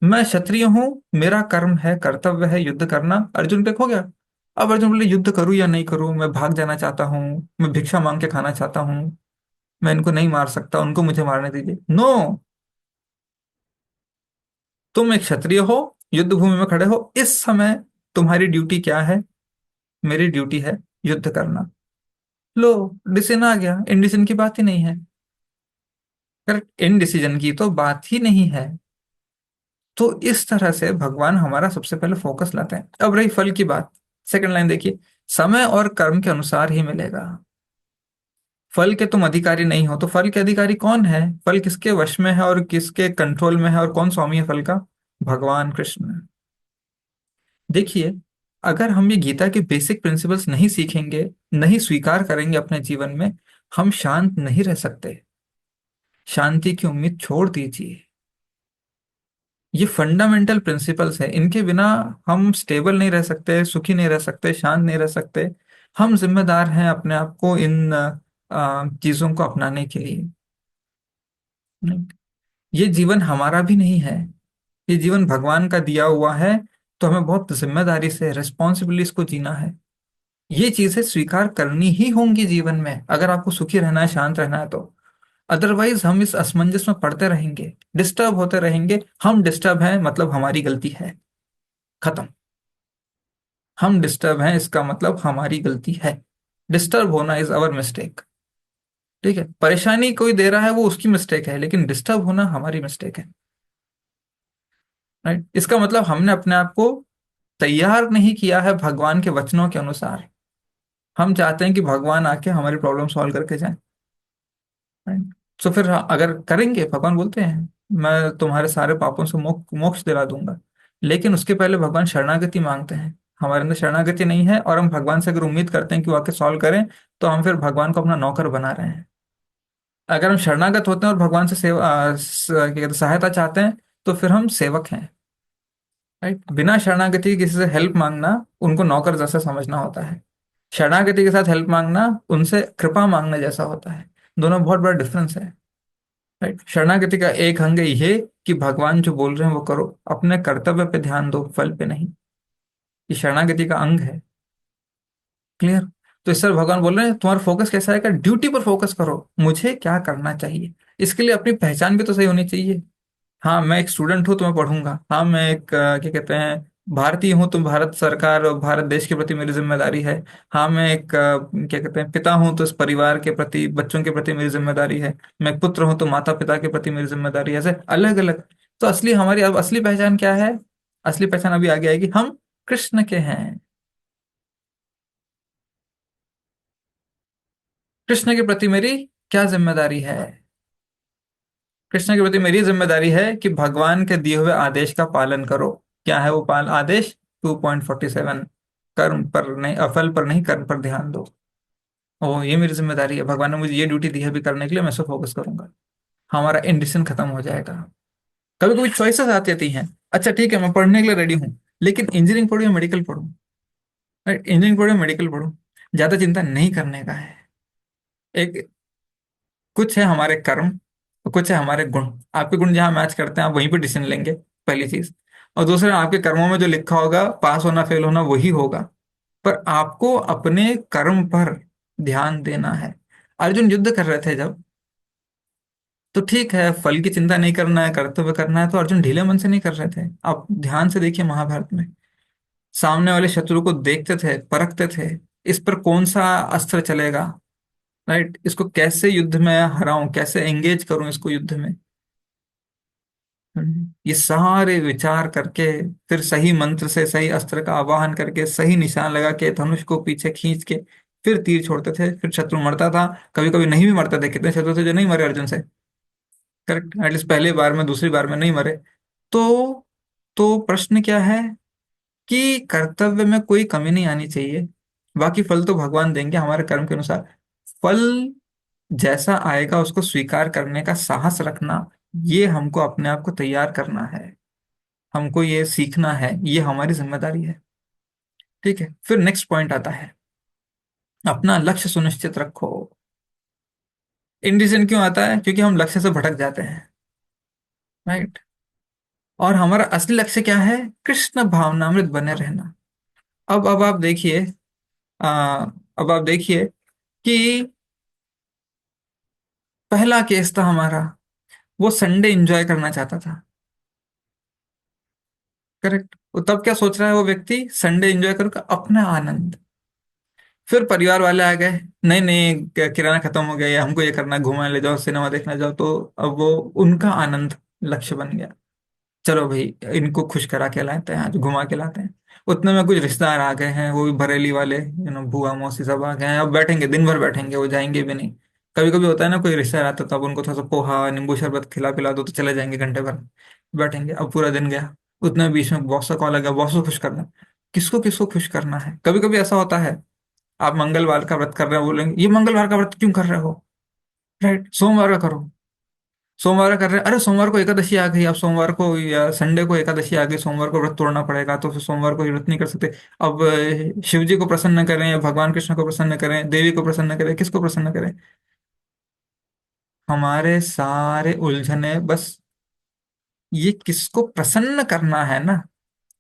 मैं क्षत्रिय हूं, मेरा कर्म है, कर्तव्य है युद्ध करना। अर्जुन पे हो गया। अब अर्जुन बोले युद्ध करूं या नहीं करूं, मैं भाग जाना चाहता हूँ, मैं भिक्षा मांग के खाना चाहता हूँ। मैं इनको नहीं मार सकता, उनको मुझे मारने दीजिए। नो, तुम एक क्षत्रिय हो, युद्ध भूमि में खड़े हो इस समय, तुम्हारी ड्यूटी क्या है? मेरी ड्यूटी है युद्ध करना। लो, डिसीजन आ गया, इंडिसीजन की बात ही नहीं है। करेक्ट, इनडिसीजन की तो बात ही नहीं है। तो इस तरह से भगवान हमारा सबसे पहले फोकस लाते हैं। अब रही फल की बात, सेकंड लाइन देखिए, समय और कर्म के अनुसार ही मिलेगा। फल के तुम अधिकारी नहीं हो, तो फल के अधिकारी कौन है? फल किसके वश में है और किसके कंट्रोल में है, और कौन स्वामी है फल का? भगवान कृष्ण। देखिए, अगर हम ये गीता के बेसिक प्रिंसिपल्स नहीं सीखेंगे, नहीं स्वीकार करेंगे अपने जीवन में, हम शांत नहीं रह सकते। शांति की उम्मीद छोड़ दीजिए। ये फंडामेंटल प्रिंसिपल्स है, इनके बिना हम स्टेबल नहीं रह सकते, सुखी नहीं रह सकते, शांत नहीं रह सकते। हम जिम्मेदार हैं अपने आप को इन चीजों को अपनाने के लिए। नहीं, ये जीवन हमारा भी नहीं है, ये जीवन भगवान का दिया हुआ है। तो हमें बहुत जिम्मेदारी से, रिस्पॉन्सिबिलिटी इसको जीना है। ये चीजें स्वीकार करनी ही होंगी जीवन में, अगर आपको सुखी रहना है, शांत रहना है तो। अदरवाइज हम इस असमंजस में पड़ते रहेंगे, डिस्टर्ब होते रहेंगे। हम डिस्टर्ब हैं मतलब हमारी गलती है, खत्म। हम डिस्टर्ब हैं इसका मतलब हमारी गलती है। डिस्टर्ब होना इज अवर मिस्टेक। ठीक है, परेशानी कोई दे रहा है वो उसकी मिस्टेक है, लेकिन डिस्टर्ब होना हमारी मिस्टेक है। राइट, इसका मतलब हमने अपने आप को तैयार नहीं किया है भगवान के वचनों के अनुसार। हम चाहते हैं कि भगवान आके हमारी प्रॉब्लम सॉल्व करके जाए। राइट, तो फिर अगर करेंगे, भगवान बोलते हैं मैं तुम्हारे सारे पापों से मोक्ष दिला दूंगा, लेकिन उसके पहले भगवान शरणागति मांगते हैं। हमारे अंदर शरणागति नहीं है, और हम भगवान से अगर उम्मीद करते हैं कि वो आके सॉल्व करें, तो हम फिर भगवान को अपना नौकर बना रहे हैं। अगर हम शरणागत होते हैं और भगवान से क्या कहते हैं, सहायता चाहते हैं, तो फिर हम सेवक हैं। राइट, बिना शरणागति के किसी से हेल्प मांगना उनको नौकर जैसा समझना होता है। शरणागति के साथ हेल्प मांगना उनसे कृपा मांगने जैसा होता है। दोनों में बहुत बड़ा डिफरेंस है। राइट, शरणागति का एक अंग ये कि भगवान जो बोल रहे हैं वो करो, अपने कर्तव्य पे ध्यान दो, फल पे नहीं। ये शरणागति का अंग है। क्लियर? तो इस तरह भगवान बोल रहे हैं तुम्हारा फोकस कैसा है, ड्यूटी पर फोकस करो, मुझे क्या करना चाहिए। इसके लिए अपनी पहचान भी तो सही होनी चाहिए। हाँ, मैं एक स्टूडेंट हूँ तो मैं पढ़ूंगा। हाँ, मैं एक क्या कहते हैं, भारतीय हूँ तो भारत सरकार और भारत देश के प्रति मेरी जिम्मेदारी है। हाँ, मैं एक क्या कहते हैं, पिता हूँ तो इस परिवार के प्रति, बच्चों के प्रति मेरी जिम्मेदारी है। मैं एक पुत्र हूँ तो माता पिता के प्रति मेरी जिम्मेदारी है। ऐसे अलग अलग। तो असली हमारी अब असली पहचान क्या है? असली पहचान अभी आगे आएगी। हम कृष्ण के हैं। कृष्ण के प्रति मेरी क्या जिम्मेदारी है? कृष्ण के प्रति मेरी जिम्मेदारी है कि भगवान के दिए हुए आदेश का पालन करो। क्या है वो पाल आदेश? 2.47, कर्म पर नहीं, अफल पर नहीं, कर्म पर ध्यान दो। ओ, ये मेरी जिम्मेदारी है, भगवान ने मुझे ये ड्यूटी दी है अभी करने के लिए, मैं इस पर फोकस करूंगा। हमारा इंडिशन खत्म हो जाएगा। कभी कभी चॉइसेस आती आती हैं। अच्छा ठीक है, मैं पढ़ने के लिए रेडी हूँ, लेकिन इंजीनियरिंग पढ़ूँ या मेडिकल पढ़ूँ? इंजीनियरिंग पढ़ूँ या मेडिकल पढ़ूँ? ज्यादा चिंता नहीं करने का है। एक, कुछ है हमारे कर्म, और कुछ है हमारे गुण। आपके गुण जहाँ मैच करते हैं आप वहीं पे डिसीजन लेंगे, पहली चीज। और दूसरा, आपके कर्मों में जो लिखा होगा, पास होना फेल होना वही होगा। पर आपको अपने कर्म पर ध्यान देना है। अर्जुन युद्ध कर रहे थे जब, तो ठीक है, फल की चिंता नहीं करना है, कर्तव्य करना है, तो अर्जुन ढीले मन से नहीं कर रहे थे। आप ध्यान से देखिए महाभारत में, सामने वाले शत्रु को देखते थे, परखते थे, इस पर कौन सा अस्त्र चलेगा। राइट, इसको कैसे युद्ध में हराऊं, कैसे एंगेज करूं इसको युद्ध में। ये सारे विचार करके, फिर सही मंत्र से सही अस्त्र का आवाहन करके, सही निशान लगा के, धनुष को पीछे खींच के फिर तीर छोड़ते थे, फिर शत्रु मरता था। कभी कभी नहीं भी मरते थे, कितने शत्रु थे जो नहीं मरे अर्जुन से। करेक्ट, एटलीस्ट पहले बार में, दूसरी बार में नहीं मरे। तो तो प्रश्न क्या है कि कर्तव्य में कोई कमी नहीं आनी चाहिए। बाकी फल तो भगवान देंगे हमारे कर्म के अनुसार। फल जैसा आएगा उसको स्वीकार करने का साहस रखना, ये हमको अपने आप को तैयार करना है। हमको ये सीखना है, ये हमारी जिम्मेदारी है। ठीक है, फिर नेक्स्ट पॉइंट आता है, अपना लक्ष्य सुनिश्चित रखो। इंडिसीजन क्यों आता है? क्योंकि हम लक्ष्य से भटक जाते हैं। राइट, और हमारा असली लक्ष्य क्या है? कृष्ण भावनामृत बने रहना। अब आप देखिए, आ, अब आप देखिए कि पहला केस था हमारा, वो संडे एंजॉय करना चाहता था। करेक्ट। तो तब क्या सोच रहा है वो व्यक्ति, संडे एंजॉय करूंगा अपना आनंद। फिर परिवार वाले आ गए, नहीं नहीं किराना खत्म हो गया, या हमको ये करना, घुमाने ले जाओ, सिनेमा देखने जाओ, तो अब वो उनका आनंद लक्ष्य बन गया। चलो भाई, इनको खुश करा के लाते हैं, आज घुमा के लाते हैं। उतने में कुछ रिश्तेदार आ गए हैं, वो भी बरेली वाले, बुआ मौसी सब आ गए हैं। अब बैठेंगे, दिन भर बैठेंगे, वो जाएंगे भी नहीं। कभी कभी होता है ना, कोई रिश्तेदार आता है, तब उनको थोड़ा सा पोहा नींबू शरबत खिला पिला दो तो चले जाएंगे, घंटे भर बैठेंगे। अब पूरा दिन गया। उतने बीच में बॉस का कॉल आ गया, बॉस को खुश करना। किसको किसको खुश करना है? कभी कभी ऐसा होता है, आप मंगलवार का व्रत कर रहे हो, बोलेंगे ये मंगलवार का व्रत क्यों कर रहे हो? राइट, सोमवार का करो। सोमवार का कर रहे हैं, अरे सोमवार को एकादशी आ गई, अब सोमवार को या संडे को एकादशी आ गई, सोमवार को व्रत तोड़ना पड़ेगा, तो फिर सोमवार को ये व्रत नहीं कर सकते। अब शिव जी को प्रसन्न करें या भगवान कृष्ण को प्रसन्न करें, देवी को प्रसन्न करें, किसको प्रसन्न करें? हमारे सारे उलझने बस ये किसको प्रसन्न करना है ना।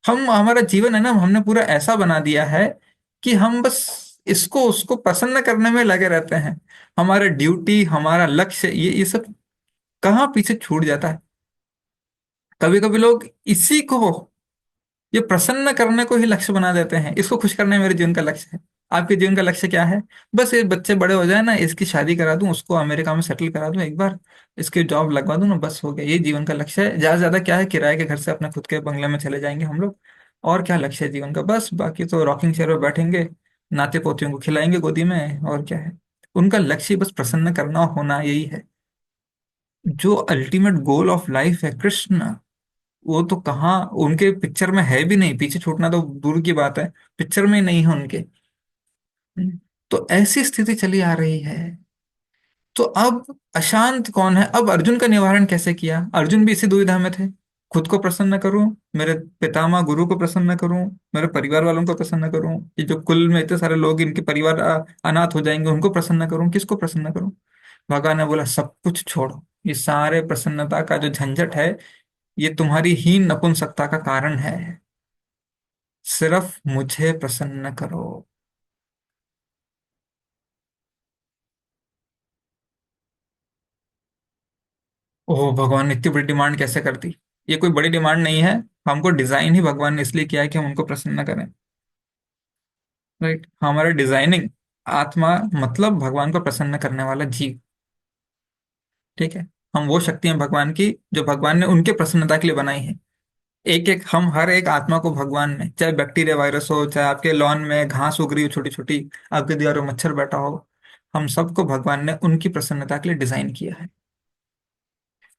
हम, हमारा जीवन है ना, हमने पूरा ऐसा बना दिया है कि हम बस इसको उसको प्रसन्न करने में लगे रहते हैं। हमारा ड्यूटी, हमारा लक्ष्य, ये सब कहाँ पीछे छूट जाता है। कभी कभी लोग इसी को, ये प्रसन्न करने को ही लक्ष्य बना देते हैं, इसको खुश करना ही मेरे जीवन का लक्ष्य है। आपके जीवन का लक्ष्य क्या है? बस ये बच्चे बड़े हो जाए ना, इसकी शादी करा दूं, उसको अमेरिका में सेटल करा दूं एक बार, इसकी जॉब लगवा दूं ना, बस हो गया। ये जीवन का लक्ष्य है। ज्यादा से ज्यादा क्या है, किराए के घर से अपने खुद के बंगले में चले जाएंगे हम लोग। और क्या लक्ष्य है जीवन का? बस बाकी तो रॉकिंग चेयर पर बैठेंगे, नाते पोतियों को खिलाएंगे गोदी में, और क्या है। उनका लक्ष्य बस प्रसन्न करना होना, यही है। जो अल्टीमेट गोल ऑफ लाइफ है कृष्ण, वो तो कहाँ उनके पिक्चर में है भी नहीं। पीछे छूटना तो दूर की बात है, पिक्चर में ही नहीं है उनके। तो ऐसी स्थिति चली आ रही है। तो अब अशांत कौन है? अब अर्जुन का निवारण कैसे किया? अर्जुन भी इसी दुविधा में थे। खुद को प्रसन्न करूं, मेरे पितामह गुरु को प्रसन्न करूं, मेरे परिवार वालों को प्रसन्न करूं, ये जो कुल में इतने सारे लोग, इनके परिवार अनाथ हो जाएंगे, उनको प्रसन्न करूं, किसको प्रसन्न करूं? भगवान ने बोला सब कुछ छोड़ो, ये सारे प्रसन्नता का जो झंझट है, ये तुम्हारी ही नपुंसकता का कारण है। सिर्फ मुझे प्रसन्न करो। ओह, भगवान ने इतनी बड़ी डिमांड कैसे कर दी? ये कोई बड़ी डिमांड नहीं है। हमको डिजाइन ही भगवान ने इसलिए किया है कि हम उनको प्रसन्न करें। राइट, हमारा डिजाइनिंग, आत्मा मतलब भगवान को प्रसन्न करने वाला जीव। ठीक है। हम वो शक्ति हैं भगवान की, जो भगवान ने उनके प्रसन्नता के लिए बनाई है। एक एक, हम हर एक आत्मा को भगवान ने, चाहे बैक्टीरिया वायरस हो, चाहे आपके लॉन में घास उग रही हो छोटी छोटी, आपके दीवारों में मच्छर बैठा हो, हम सबको भगवान ने उनकी प्रसन्नता के लिए डिजाइन किया है।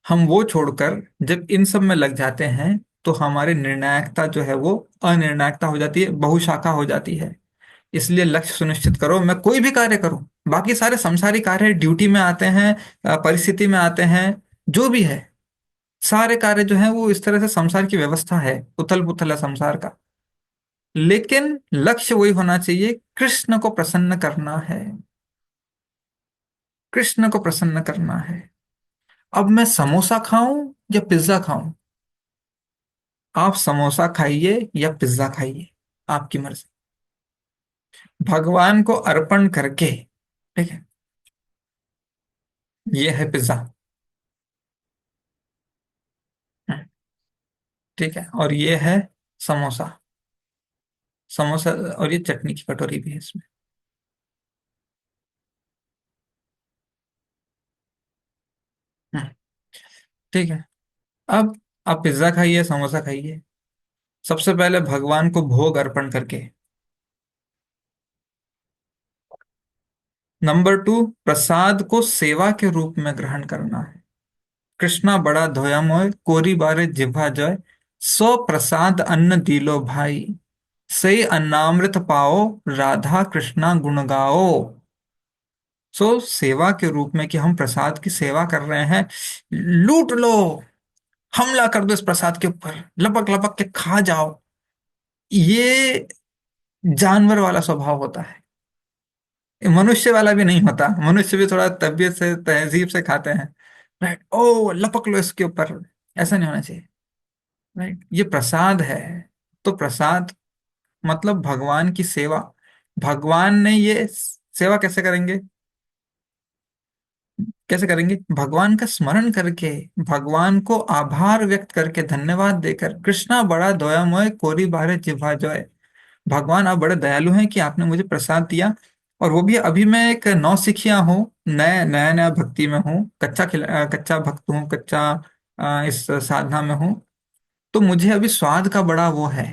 हम वो छोड़कर जब इन सब में लग जाते हैं, तो हमारी निर्णायकता जो है वो अनिर्णायकता हो जाती है, बहुशाखा हो जाती है। इसलिए लक्ष्य सुनिश्चित करो, मैं कोई भी कार्य करूं। बाकी सारे संसारी कार्य ड्यूटी में आते हैं, परिस्थिति में आते हैं, जो भी है, सारे कार्य जो हैं वो इस तरह से संसार की व्यवस्था है, उथल पुथल है संसार का। लेकिन लक्ष्य वही होना चाहिए, कृष्ण को प्रसन्न करना है। कृष्ण को प्रसन्न करना है। अब मैं समोसा खाऊं या पिज्जा खाऊं? आप समोसा खाइए या पिज्जा खाइए, आपकी मर्जी। भगवान को अर्पण करके, ठीक है, ये है पिज्जा। हम्म, ठीक है, और ये है समोसा। समोसा, और ये चटनी की कटोरी भी है इसमें। हम्म, ठीक है। अब आप पिज्जा खाइए, समोसा खाइए, सबसे पहले भगवान को भोग अर्पण करके। नंबर टू, प्रसाद को सेवा के रूप में ग्रहण करना है। कृष्णा बड़ा धोया मोय, कोरी बारे जिह्वा जय, सो प्रसाद अन्न दीलो भाई, सही अन्नामृत पाओ, राधा कृष्णा गुण गाओ। सो सेवा के रूप में, कि हम प्रसाद की सेवा कर रहे हैं, लूट लो, हमला कर दो इस प्रसाद के ऊपर, लपक लपक के खा जाओ। ये जानवर वाला स्वभाव होता है, ये मनुष्य वाला भी नहीं होता। मनुष्य भी थोड़ा तबीयत से, तहजीब से खाते हैं। राइट, ओ लपक लो इसके ऊपर, ऐसा नहीं होना चाहिए। राइट, ये प्रसाद है। तो प्रसाद मतलब भगवान की सेवा। भगवान ने ये सेवा कैसे करेंगे? कैसे करेंगे? भगवान का स्मरण करके, भगवान को आभार व्यक्त करके, धन्यवाद देकर, कृष्णा बड़ा दयामय कोरी बारे जिह्वा जोय। भगवान आप बड़े दयालु हैं कि आपने मुझे प्रसाद दिया, और वो भी अभी मैं एक नौसिखिया हूँ, नया नया नया भक्ति में हूँ, कच्चा भक्त हूँ, कच्चा इस साधना में हूँ। तो मुझे अभी स्वाद का बड़ा वो है,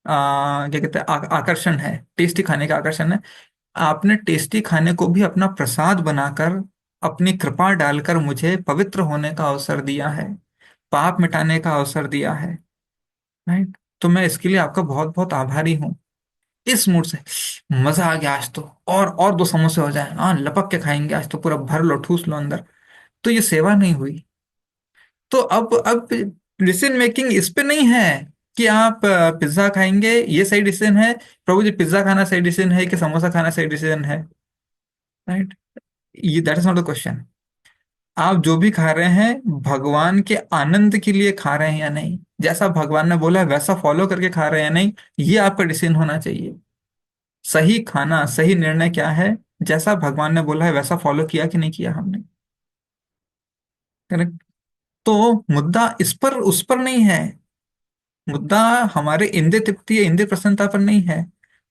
क्या कहते हैं, आकर्षण है, टेस्टी खाने का आकर्षण है। आपने टेस्टी खाने को भी अपना प्रसाद बनाकर, अपनी कृपा डालकर मुझे पवित्र होने का अवसर दिया है, पाप मिटाने का अवसर दिया है। राइट? तो मैं इसके लिए आपका बहुत बहुत आभारी हूँ। इस मूड से मजा आ गया आज तो, और दो समोसे हो जाए, हाँ लपक के खाएंगे आज तो, पूरा भर लो, ठूस लो अंदर। तो ये सेवा नहीं हुई। तो अब डिसीजन मेकिंग इस पे नहीं है कि आप पिज्जा खाएंगे, ये सही डिसीजन है। प्रभु जी, पिज्जा खाना सही डिसीजन है कि समोसा खाना सही डिसीजन है? राइट? ये that is not the question. आप जो भी खा रहे हैं, भगवान के आनंद के लिए खा रहे हैं या नहीं, जैसा भगवान ने बोला है वैसा फॉलो करके खा रहे हैं या नहीं, ये आपका डिसीजन होना चाहिए। सही खाना, सही निर्णय क्या है? जैसा भगवान ने बोला है वैसा फॉलो किया कि नहीं किया हमने? करेक्ट? तो मुद्दा इस पर उस पर नहीं है। मुद्दा हमारे इंद्रिय तृप्ति या इंद्रिय प्रसन्नता पर नहीं है।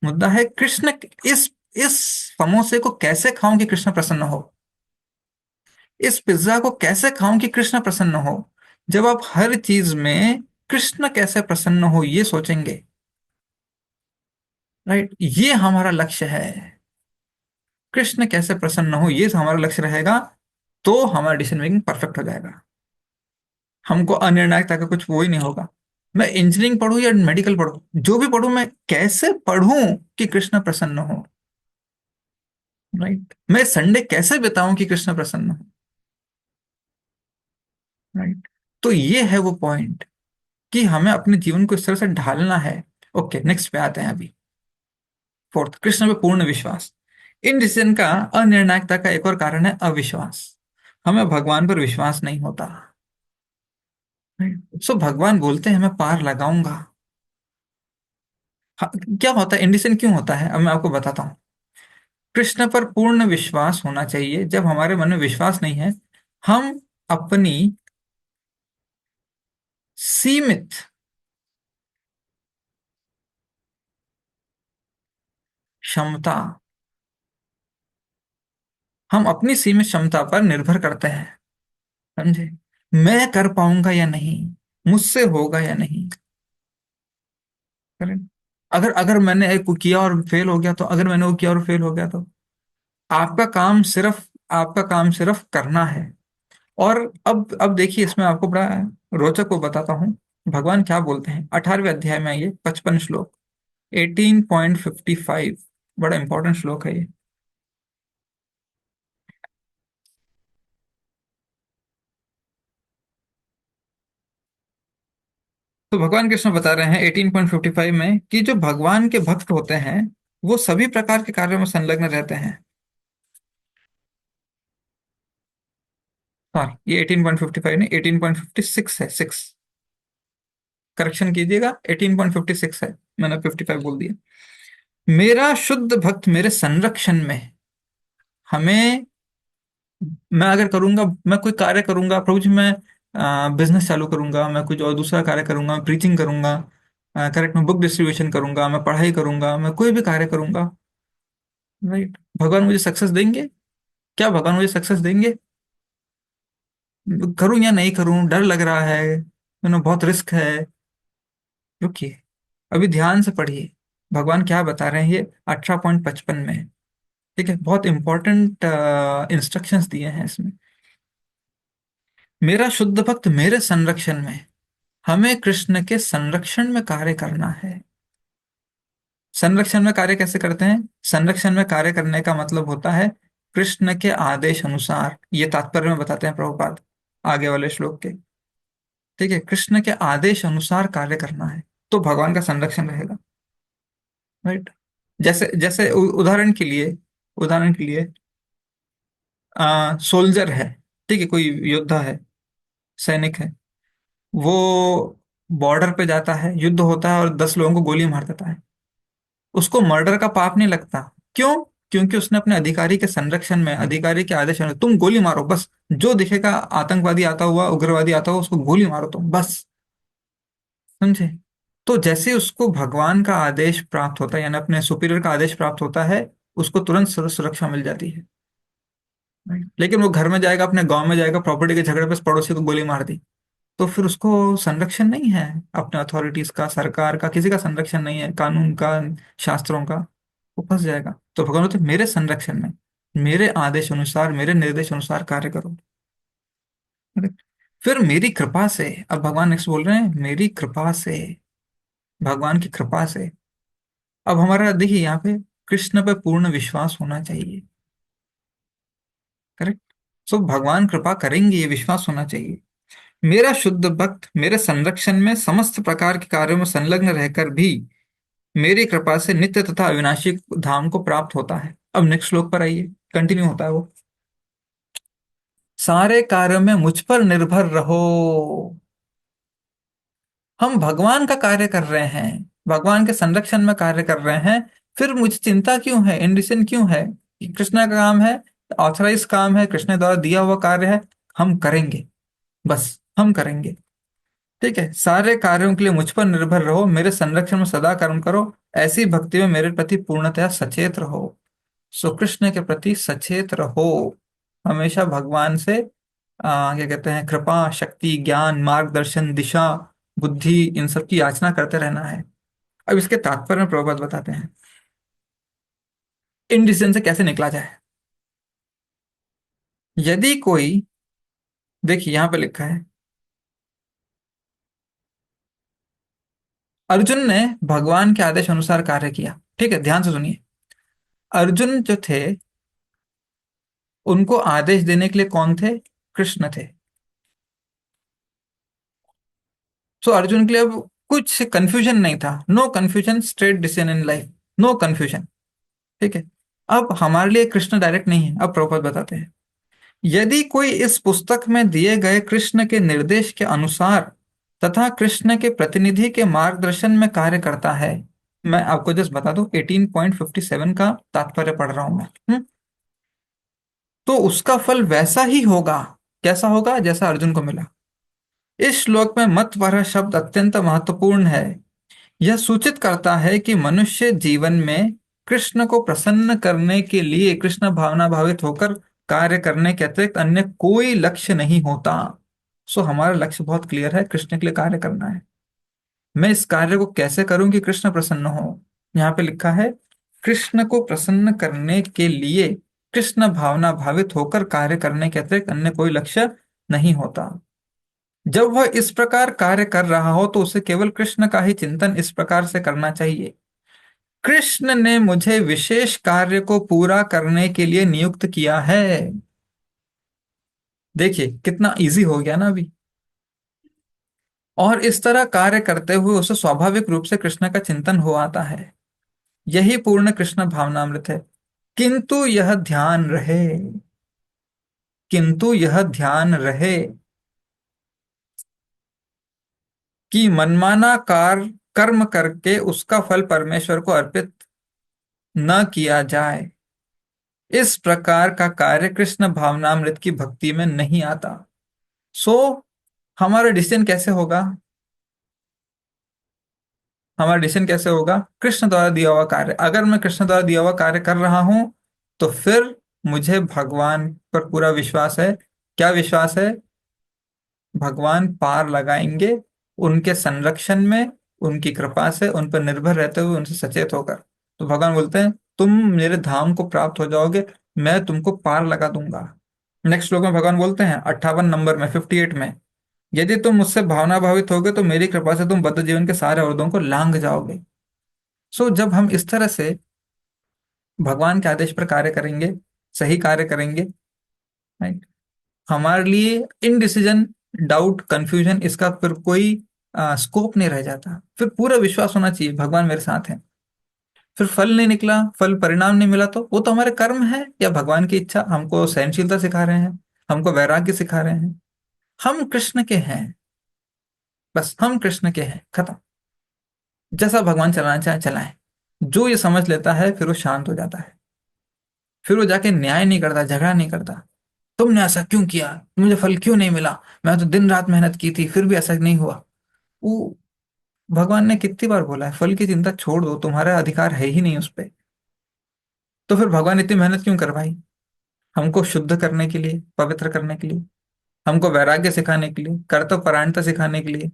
मुद्दा है कृष्ण, इस इस समोसे को कैसे खाऊं कि कृष्ण प्रसन्न हो, इस पिज्जा को कैसे खाऊं कि कृष्ण प्रसन्न हो। जब आप हर चीज में कृष्ण कैसे प्रसन्न हो ये सोचेंगे, राइट, ये हमारा लक्ष्य है। कृष्ण कैसे प्रसन्न हो ये हमारा लक्ष्य रहेगा, तो हमारा डिसीजन मेकिंग परफेक्ट हो जाएगा। हमको अनिर्णायकता का कुछ वो ही नहीं होगा। मैं इंजीनियरिंग पढ़ूं या मेडिकल पढ़ूं, जो भी पढ़ूं, मैं कैसे पढ़ूं कि कृष्ण प्रसन्न हो। राइट? मैं संडे कैसे बिताऊं कि कृष्ण प्रसन्न हो। राइट? तो ये है वो पॉइंट, कि हमें अपने जीवन को इस तरह से ढालना है। ओके, नेक्स्ट पे आते हैं अभी। फोर्थ, कृष्ण पे पूर्ण विश्वास। इन डिसीजन का, अनिर्णायकता का एक और कारण है अविश्वास। हमें भगवान पर विश्वास नहीं होता। सो भगवान बोलते हैं मैं पार लगाऊंगा। क्या होता है, इंडिसीजन क्यों होता है, अब मैं आपको बताता हूँ। कृष्ण पर पूर्ण विश्वास होना चाहिए। जब हमारे मन में विश्वास नहीं है, हम अपनी सीमित क्षमता, हम अपनी सीमित क्षमता पर निर्भर करते हैं। समझे? मैं कर पाऊंगा या नहीं, मुझसे होगा या नहीं। करेक्ट? अगर अगर मैंने एक को किया और फेल हो गया तो, अगर मैंने वो किया और फेल हो गया तो, आपका काम सिर्फ आपका काम सिर्फ करना है। और अब देखिए, इसमें आपको बड़ा रोचक को बताता हूँ। भगवान क्या बोलते हैं 18वें अध्याय में, ये 55 श्लोक, 18.55, बड़ा इंपॉर्टेंट श्लोक है ये। तो भगवान कृष्ण बता रहे हैं 18.55 में कि जो भगवान के भक्त होते हैं वो सभी प्रकार के कार्यों में संलग्न रहते हैं। सॉरी, ये 18.55 नहीं, 18.56 है, सिक्स। करेक्शन कीजिएगा, 18.56 है, मैंने 55 बोल दिया। मेरा शुद्ध भक्त मेरे संरक्षण में। हमें, मैं अगर करूंगा, मैं कोई कार्य करूंगा, प्रभु जी, मैं बिजनेस चालू करूंगा, मैं कुछ और दूसरा कार्य करूंगा, मैं प्रीचिंग करूंगा, करेक्ट, मैं बुक डिस्ट्रीब्यूशन करूंगा, मैं पढ़ाई करूंगा, मैं कोई भी कार्य करूंगा, राइट, भगवान मुझे सक्सेस देंगे? क्या भगवान मुझे सक्सेस देंगे? करूं या नहीं करूं, डर लग रहा है, बहुत रिस्क है। रुकिए, अभी ध्यान से पढ़िए, भगवान क्या बता रहे हैं ये 18.55 में। ठीक है, बहुत इंपॉर्टेंट इंस्ट्रक्शंस दिए हैं इसमें। मेरा शुद्ध भक्त मेरे संरक्षण में। हमें कृष्ण के संरक्षण में कार्य करना है। संरक्षण में कार्य कैसे करते हैं? संरक्षण में कार्य करने का मतलब होता है कृष्ण के आदेश अनुसार, ये तात्पर्य में बताते हैं प्रभुपाद आगे वाले श्लोक के। ठीक है, कृष्ण के आदेश अनुसार कार्य करना है, तो भगवान का संरक्षण रहेगा। राइट? जैसे जैसे उदाहरण के लिए सोल्जर है, ठीक है, कोई योद्धा है, सैनिक है, वो बॉर्डर पे जाता है, युद्ध होता है और 10 लोगों को गोली मार देता है। उसको मर्डर का पाप नहीं लगता। क्यों? क्योंकि उसने अपने अधिकारी के संरक्षण में, अधिकारी के आदेश में, तुम गोली मारो बस, जो दिखेगा आतंकवादी आता हुआ, उग्रवादी आता हुआ, उसको गोली मारो तुम बस। समझे? तो जैसे उसको भगवान का आदेश प्राप्त होता है, यानी अपने सुपीरियर का आदेश प्राप्त होता है, उसको तुरंत सुरक्षा मिल जाती है। Right? लेकिन वो घर में जाएगा, अपने गांव में जाएगा, प्रॉपर्टी के झगड़े पे पड़ोसी को गोली मार दी, तो फिर उसको संरक्षण नहीं है, अपने अथॉरिटीज का, सरकार का, किसी का संरक्षण नहीं है, कानून का, शास्त्रों का। वो फंस जाएगा। तो भगवान बोलते मेरे संरक्षण में, मेरे आदेश अनुसार, मेरे निर्देश अनुसार कार्य करो। Correct? फिर मेरी कृपा से, अब भगवान नेक्स्ट बोल रहे हैं, मेरी कृपा से, भगवान की कृपा से। अब हमारा देखिए यहाँ पे, कृष्ण पे पूर्ण विश्वास होना चाहिए। करेक्ट? सो भगवान कृपा करेंगे, ये विश्वास होना चाहिए। मेरा शुद्ध भक्त मेरे संरक्षण में समस्त प्रकार के कार्यों में संलग्न रहकर भी मेरी कृपा से नित्य तथा अविनाशी धाम को प्राप्त होता है। अब नेक्स्ट श्लोक पर आइए, कंटिन्यू होता है वो। सारे कार्यों में मुझ पर निर्भर रहो। हम भगवान का कार्य कर रहे हैं, भगवान के संरक्षण में कार्य कर रहे हैं, फिर मुझे चिंता क्यों है, इंडिसन क्यों है? कि कृष्णा का काम है, ऑथराइज काम है, कृष्ण द्वारा दिया हुआ कार्य है, हम करेंगे, बस हम करेंगे। ठीक है, सारे कार्यों के लिए मुझ पर निर्भर रहो, मेरे संरक्षण में सदा कर्म करो, ऐसी भक्ति में मेरे प्रति पूर्णतया सचेत रहो। सो कृष्ण के प्रति सचेत रहो, हमेशा भगवान से क्या कहते हैं, कृपा, शक्ति, ज्ञान, मार्गदर्शन, दिशा, बुद्धि, इन सब की याचना करते रहना है। अब इसके तात्पर्य में प्रभुपाद बताते हैं, इन डिसीजन से कैसे निकला जाए। यदि कोई, देखिए यहां पे लिखा है, अर्जुन ने भगवान के आदेश अनुसार कार्य किया। ठीक है, ध्यान से सुनिए। अर्जुन जो थे, उनको आदेश देने के लिए कौन थे? कृष्ण थे। सो अर्जुन के लिए अब कुछ कंफ्यूजन नहीं था, no confusion, straight decision in life, no confusion. ठीक है। अब हमारे लिए कृष्ण डायरेक्ट नहीं है, अब प्रभुपाद बताते हैं, यदि कोई इस पुस्तक में दिए गए कृष्ण के निर्देश के अनुसार तथा कृष्ण के प्रतिनिधि के मार्गदर्शन में कार्य करता है, मैं आपको जस्ट बता दूं, 18.57 का तात्पर्य पढ़ रहा हूं मैं। तो उसका फल वैसा ही होगा, कैसा होगा? जैसा अर्जुन को मिला। इस श्लोक में मत पर शब्द अत्यंत महत्वपूर्ण है। यह सूचित करता है कि मनुष्य जीवन में कृष्ण को प्रसन्न करने के लिए कृष्ण भावना भावित होकर कार्य करने के अतिरिक्त अन्य कोई लक्ष्य नहीं होता। सो हमारा लक्ष्य बहुत क्लियर है, कृष्ण के लिए कार्य करना है। मैं इस कार्य को कैसे करूं कि कृष्ण प्रसन्न हो? यहाँ पे लिखा है, कृष्ण को प्रसन्न करने के लिए कृष्ण भावना भावित होकर कार्य करने के अतिरिक्त अन्य कोई लक्ष्य नहीं होता। जब वह इस प्रकार कार्य कर रहा हो तो उसे केवल कृष्ण का ही चिंतन इस प्रकार से करना चाहिए, कृष्ण ने मुझे विशेष कार्य को पूरा करने के लिए नियुक्त किया है। देखिए कितना इजी हो गया ना अभी। और इस तरह कार्य करते हुए उसे स्वाभाविक रूप से कृष्ण का चिंतन हो आता है। यही पूर्ण कृष्ण भावनामृत है। किंतु यह ध्यान रहे, किंतु यह ध्यान रहे कि मनमाना कर्म करके उसका फल परमेश्वर को अर्पित न किया जाए। इस प्रकार का कार्य कृष्ण भावनामृत की भक्ति में नहीं आता। सो हमारा डिसीजन कैसे होगा? हमारा डिसीजन कैसे होगा? कृष्ण द्वारा दिया हुआ कार्य, अगर मैं कृष्ण द्वारा दिया हुआ कार्य कर रहा हूं, तो फिर मुझे भगवान पर पूरा विश्वास है। क्या विश्वास है? भगवान पार लगाएंगे, उनके संरक्षण में, उनकी कृपा से, उन पर निर्भर रहते हुए, उनसे सचेत होकर। तो भगवान बोलते हैं तुम मेरे धाम को प्राप्त हो जाओगे, मैं तुमको पार लगा दूंगा। नेक्स्ट श्लोक में भगवान बोलते हैं 58 नंबर में, 58 में, यदि तुम मुझसे भावना भावित होगे तो मेरी कृपा से तुम बद्ध जीवन के सारे अवरोधों को लांघ जाओगे। सो जब हम इस तरह से भगवान के आदेश पर कार्य करेंगे, सही कार्य करेंगे, राइट, हमारे लिए इनडिसीजन, डाउट, कंफ्यूजन, इसका फिर कोई स्कोप नहीं रह जाता। फिर पूरा विश्वास होना चाहिए भगवान मेरे साथ हैं। फिर फल नहीं निकला, फल परिणाम नहीं मिला, तो वो तो हमारे कर्म है या भगवान की इच्छा, हमको सहनशीलता सिखा रहे हैं, हमको वैराग्य सिखा रहे हैं। हम कृष्ण के हैं, बस हम कृष्ण के हैं, खत्म। जैसा भगवान चलाना चाहे चलाएं। जो ये समझ लेता है फिर वो शांत हो जाता है। फिर वो जाके न्याय नहीं करता, झगड़ा नहीं करता, तुमने ऐसा क्यों किया, मुझे फल क्यों नहीं मिला, मैं तो दिन रात मेहनत की थी फिर भी ऐसा नहीं हुआ। वो भगवान ने कितनी बार बोला है फल की चिंता छोड़ दो, तुम्हारा अधिकार है ही नहीं उस पे। तो फिर भगवान इतनी मेहनत क्यों कर भाई? हमको शुद्ध करने के लिए, पवित्र करने के लिए, हमको वैराग्य सिखाने के लिए, कर्तव्य परायणता सिखाने के लिए।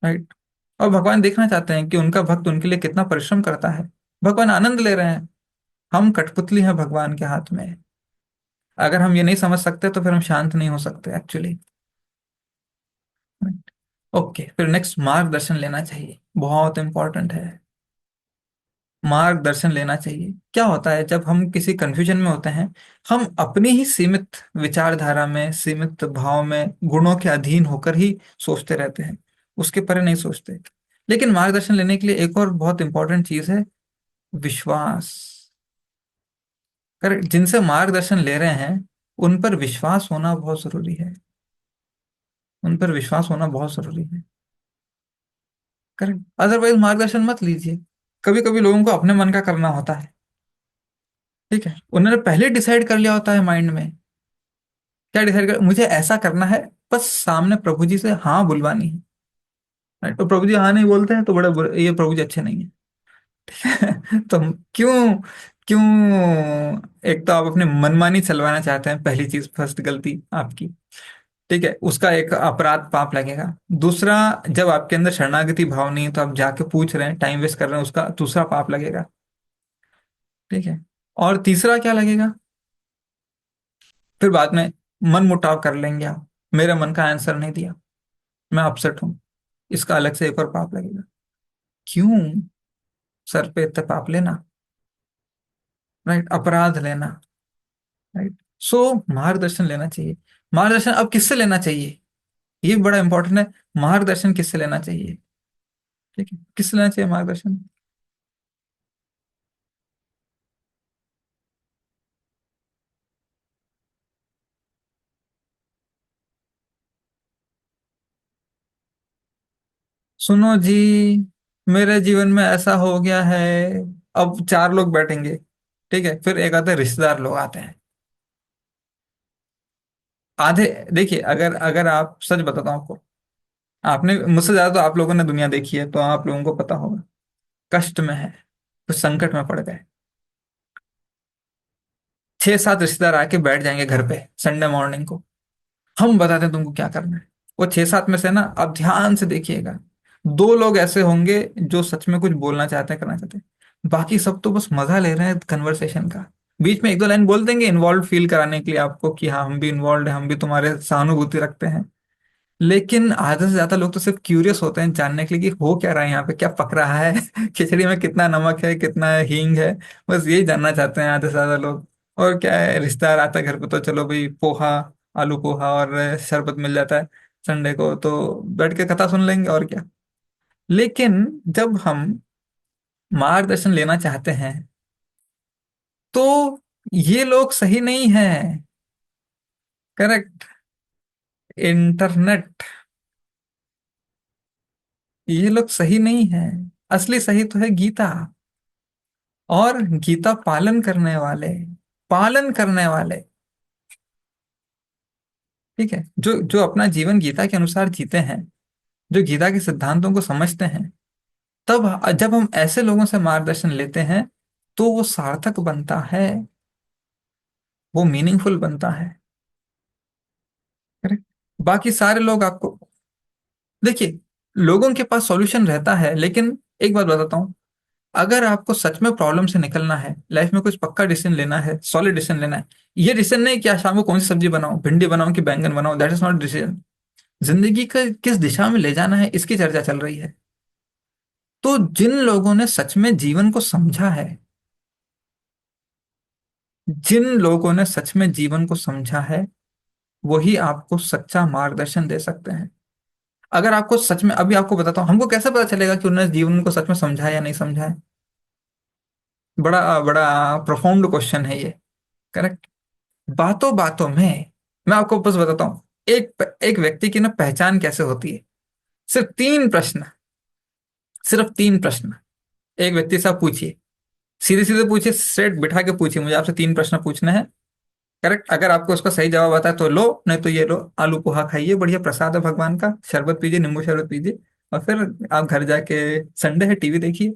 राइट। और भगवान देखना चाहते हैं कि उनका भक्त उनके लिए कितना परिश्रम करता है। भगवान आनंद ले रहे हैं, हम कठपुतली हैं भगवान के हाथ में। अगर हम ये नहीं समझ सकते तो फिर हम शांत नहीं हो सकते एक्चुअली। ओके, फिर नेक्स्ट मार्गदर्शन लेना चाहिए, बहुत इंपॉर्टेंट है। मार्गदर्शन लेना चाहिए। क्या होता है जब हम किसी कंफ्यूजन में होते हैं, हम अपनी ही सीमित विचारधारा में, सीमित भाव में, गुणों के अधीन होकर ही सोचते रहते हैं, उसके परे नहीं सोचते। लेकिन मार्गदर्शन लेने के लिए एक और बहुत इंपॉर्टेंट चीज है, विश्वास। करेक्ट, जिनसे मार्गदर्शन ले रहे हैं उन पर विश्वास होना बहुत जरूरी है। उन पर विश्वास होना बहुत जरूरी है। करेक्ट, अदरवाइज मार्गदर्शन मत लीजिए। कभी कभी लोगों को अपने मन का करना होता है। ठीक है, उन्होंने पहले डिसाइड कर लिया होता है माइंड में। क्या डिसाइड कर, मुझे ऐसा करना है, बस सामने प्रभु जी से हाँ बुलवानी है। राइट? तो प्रभु जी हाँ नहीं बोलते हैं तो बड़े ये प्रभु जी अच्छे नहीं है। तो क्यों, क्यों? एक तो आप अपने मनमानी चलवाना चाहते हैं, पहली चीज, फर्स्ट गलती आपकी। ठीक है, उसका एक अपराध पाप लगेगा। दूसरा, जब आपके अंदर शरणागति भाव नहीं है तो आप जाके पूछ रहे हैं, टाइम वेस्ट कर रहे हैं, उसका दूसरा पाप लगेगा। ठीक है। और तीसरा क्या लगेगा? फिर बाद में मन मुटाव कर लेंगे आप, मेरे मन का आंसर नहीं दिया, मैं अपसेट हूं, इसका अलग से एक और पाप लगेगा। क्यों सर पे इतने पाप लेना? राइट, अपराध लेना। राइट। सो मार्गदर्शन लेना चाहिए। मार्गदर्शन अब किससे लेना चाहिए, ये बड़ा इंपॉर्टेंट है। मार्गदर्शन किससे लेना चाहिए? ठीक है, किससे लेना चाहिए मार्गदर्शन? सुनो जी, मेरे जीवन में ऐसा हो गया है। अब चार लोग बैठेंगे, ठीक है, फिर एक आते रिश्तेदार लोग आते हैं। आधे, देखिए, अगर अगर आप, सच बताता हूँ आपको, आपने मुझसे ज्यादा तो आप लोगों ने दुनिया देखी है तो आप लोगों को पता होगा। कष्ट में है, कुछ संकट में पड़ गए, छह सात रिश्तेदार आके बैठ जाएंगे घर पे संडे मॉर्निंग को, हम बताते हैं तुमको क्या करना है। वो छह सात में से ना, आप ध्यान से देखिएगा, दो लोग ऐसे होंगे जो सच में कुछ बोलना चाहते हैं, करना चाहते हैं, बाकी सब तो बस मजा ले रहे हैं कन्वर्सेशन का। बीच में एक दो लाइन बोल देंगे इन्वॉल्व फील कराने के लिए आपको, कि हाँ हम भी इन्वॉल्व हैं, हम भी तुम्हारे सहानुभूति रखते हैं। लेकिन आधे से ज्यादा लोग तो सिर्फ क्यूरियस होते हैं जानने के लिए कि हो क्या रहा है यहाँ पे, क्या पक रहा है, खिचड़ी में कितना नमक है, कितना हींग है, बस यही जानना चाहते हैं आधे से ज्यादा लोग। और क्या है, रिश्तेदार आता है घर पे तो चलो भाई पोहा, आलू पोहा और शरबत मिल जाता है संडे को, तो बैठ के कथा सुन लेंगे और क्या। लेकिन जब हम मार्गदर्शन लेना चाहते हैं तो ये लोग सही नहीं है। करेक्ट, इंटरनेट, ये लोग सही नहीं है। असली सही तो है गीता, और गीता पालन करने वाले, पालन करने वाले। ठीक है, जो जो अपना जीवन गीता के अनुसार जीते हैं, जो गीता के सिद्धांतों को समझते हैं, तब जब हम ऐसे लोगों से मार्गदर्शन लेते हैं तो वो सार्थक बनता है, वो मीनिंगफुल बनता है। करेक्ट। बाकी सारे लोग आपको, देखिए, लोगों के पास सॉल्यूशन रहता है, लेकिन एक बात बताता हूँ, अगर आपको सच में प्रॉब्लम से निकलना है, लाइफ में कुछ पक्का डिसीजन लेना है, सॉलिड डिसीजन लेना है, ये डिसीजन नहीं कि आज शाम को कौन सी सब्जी बनाऊं, भिंडी बनाऊं कि बैंगन बनाऊं, दैट इज नॉट डिसीजन। जिंदगी का किस दिशा में ले जाना है इसकी चर्चा चल रही है। तो जिन लोगों ने सच में जीवन को समझा है, जिन लोगों ने सच में जीवन को समझा है, वही आपको सच्चा मार्गदर्शन दे सकते हैं। अगर आपको सच में, अभी आपको बताता हूँ, हमको कैसे पता चलेगा कि उन्होंने जीवन को सच में समझा है या नहीं समझा है? बड़ा बड़ा प्रोफाउंड क्वेश्चन है ये। करेक्ट। बातों बातों में, मैं आपको बस बताता हूँ, एक एक व्यक्ति की ना पहचान कैसे होती है। सिर्फ तीन प्रश्न, सिर्फ तीन प्रश्न एक व्यक्ति से आप पूछिए, सीधे सीधे पूछिए, स्ट्रेट बिठा के पूछिए, मुझे आपसे तीन प्रश्न पूछने हैं। करेक्ट, अगर आपको उसका सही जवाब आता है तो लो, नहीं तो ये लो, आलू पोहा खाइए, बढ़िया प्रसाद है भगवान का, शरबत पीजिए, नींबू शरबत पीजिए, और फिर आप घर जाके, संडे है, टीवी देखिए।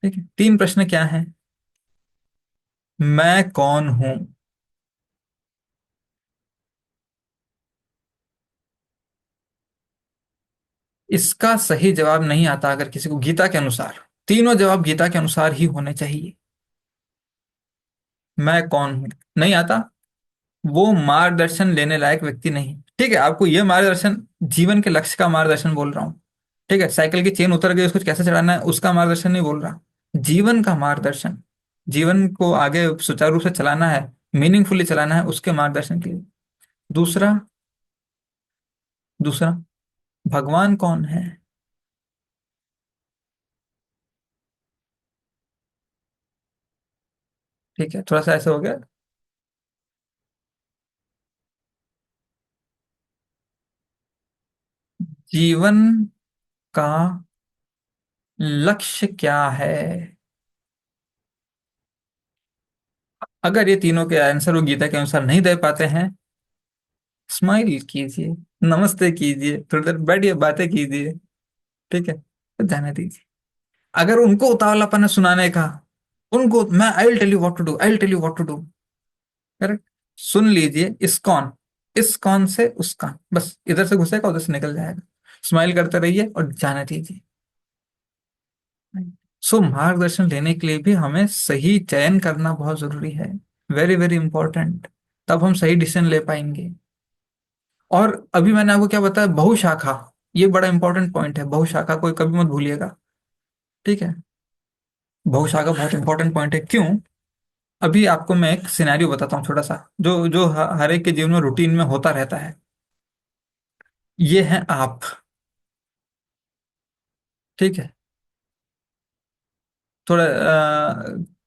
ठीक है, तीन प्रश्न क्या है? मैं कौन हूं? इसका सही जवाब नहीं आता अगर किसी को, गीता के अनुसार तीनों जवाब गीता के अनुसार ही होने चाहिए। मैं कौन हूं नहीं आता, वो मार्गदर्शन लेने लायक व्यक्ति नहीं। ठीक है, आपको ये मार्गदर्शन, जीवन के लक्ष्य का मार्गदर्शन बोल रहा हूँ। ठीक है, साइकिल की चेन उतर गई, उसको कैसे चढ़ाना है उसका मार्गदर्शन नहीं बोल रहा। जीवन का मार्गदर्शन, जीवन को आगे सुचारू रूप से चलाना है, मीनिंगफुली चलाना है, उसके मार्गदर्शन के लिए। दूसरा, दूसरा, भगवान कौन है? ठीक है, थोड़ा सा ऐसे हो गया। जीवन का लक्ष्य क्या है? अगर ये तीनों के आंसर वो गीता के अनुसार नहीं दे पाते हैं, स्माइल कीजिए, नमस्ते कीजिए, थोड़ी देर बैठिए, बातें कीजिए। ठीक है, तो जाने दीजिए। अगर उनको उतावलापन है सुनाने का, उनको मैं, I will tell you what to do, I will tell you what to do. Correct, सुन लीजिए, इस्कॉन, इस्कॉन से उसका, बस इधर से घुसेगा उधर से निकल जाएगा। स्माइल करते रहिए और जाने दीजिए। सो मार्गदर्शन लेने के लिए भी हमें सही चयन करना बहुत जरूरी है, वेरी वेरी इंपॉर्टेंट। तब हम सही डिसीजन ले पाएंगे। और अभी मैंने आपको क्या बताया, बहुशाखा, ये बड़ा इंपॉर्टेंट पॉइंट है, बहुशाखा कोई कभी मत भूलिएगा। ठीक है, बहुशाखा बहुत इंपॉर्टेंट पॉइंट है, क्यों? अभी आपको मैं एक सिनेरियो बताता हूँ छोटा सा, जो जो हर एक के जीवन में रूटीन में होता रहता है। ये है आप। ठीक है, थोड़ा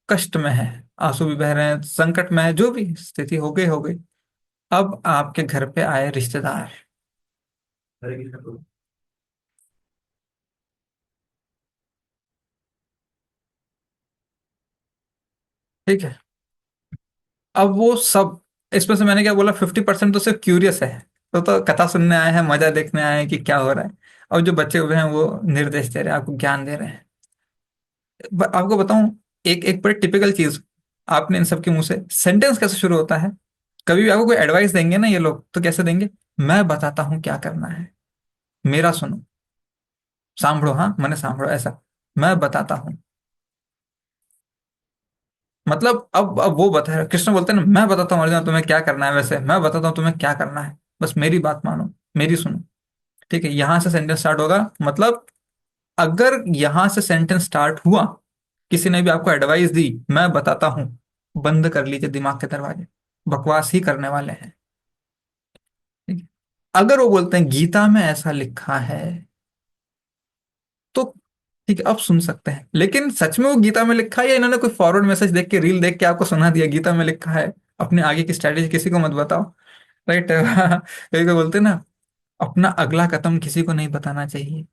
कष्ट में है, आंसू भी बह रहे हैं, संकट में है, जो भी स्थिति हो गई हो गई। अब आपके घर पे आए रिश्तेदार। ठीक है, अब वो सब, इसमें से मैंने क्या बोला, 50% तो सिर्फ क्यूरियस है, तो कथा सुनने आए हैं, मजा देखने आए हैं कि क्या हो रहा है। और जो बच्चे हुए हैं वो निर्देश दे रहे हैं, आपको ज्ञान दे रहे हैं। आपको बताऊं, एक एक बड़ी टिपिकल चीज, आपने इन सब के मुंह से सेंटेंस कैसे शुरू होता है? कभी भी आपको कोई एडवाइस देंगे ना ये लोग, तो कैसे देंगे? मैं बताता हूं क्या करना है, मेरा सुनो, सांभड़ो, हाँ मैंने सांभड़ो, ऐसा, मैं बताता हूँ। मतलब अब वो बता रहे, कृष्ण बोलते हैं ना, मैं बताता हूँ अर्जुन तुम्हें क्या करना है, वैसे मैं बताता हूँ तुम्हें क्या करना है, बस मेरी बात मानो, मेरी सुनो। ठीक है, यहां से सेंटेंस स्टार्ट होगा। मतलब अगर यहां से सेंटेंस स्टार्ट हुआ, किसी ने भी आपको एडवाइस दी, मैं बताता हूं, बंद कर लीजिए दिमाग के दरवाजे, बकवास ही करने वाले हैं। ठीक है, अगर वो बोलते हैं गीता में ऐसा लिखा है, तो ठीक है, अब सुन सकते हैं। लेकिन सच में वो गीता में लिखा है, या इन्होंने कोई फॉरवर्ड मैसेज देख के, रील देख के आपको सुना दिया गीता में लिखा है, अपने आगे की स्ट्रैटेजी किसी को मत बताओ। राइट, कभी को बोलते हैं ना, अपना अगला कदम किसी को नहीं बताना चाहिए।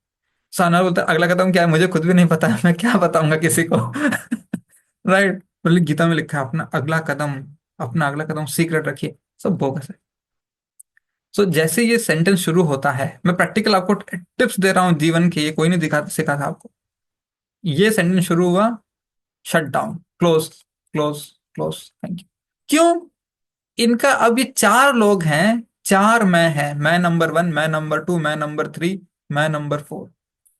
साना बोलता है अगला कदम क्या है मुझे खुद भी नहीं पता, मैं क्या बताऊंगा किसी को। राइट, बोले गीता में लिखा है अपना अगला कदम, अपना अगला कदम सीक्रेट रखिए, सब बोगस है। सो जैसे ये सेंटेंस शुरू होता है, मैं प्रैक्टिकल आपको टिप्स दे रहा हूँ जीवन के, ये कोई नहीं दिखा सिखा था आपको। ये सेंटेंस शुरू हुआ, shut down, close, close, close, thank you. क्यों? इनका अब ये चार लोग हैं, चार मैं है, मैं नंबर वन, मैं नंबर टू, मैं नंबर थ्री, मैं नंबर फोर।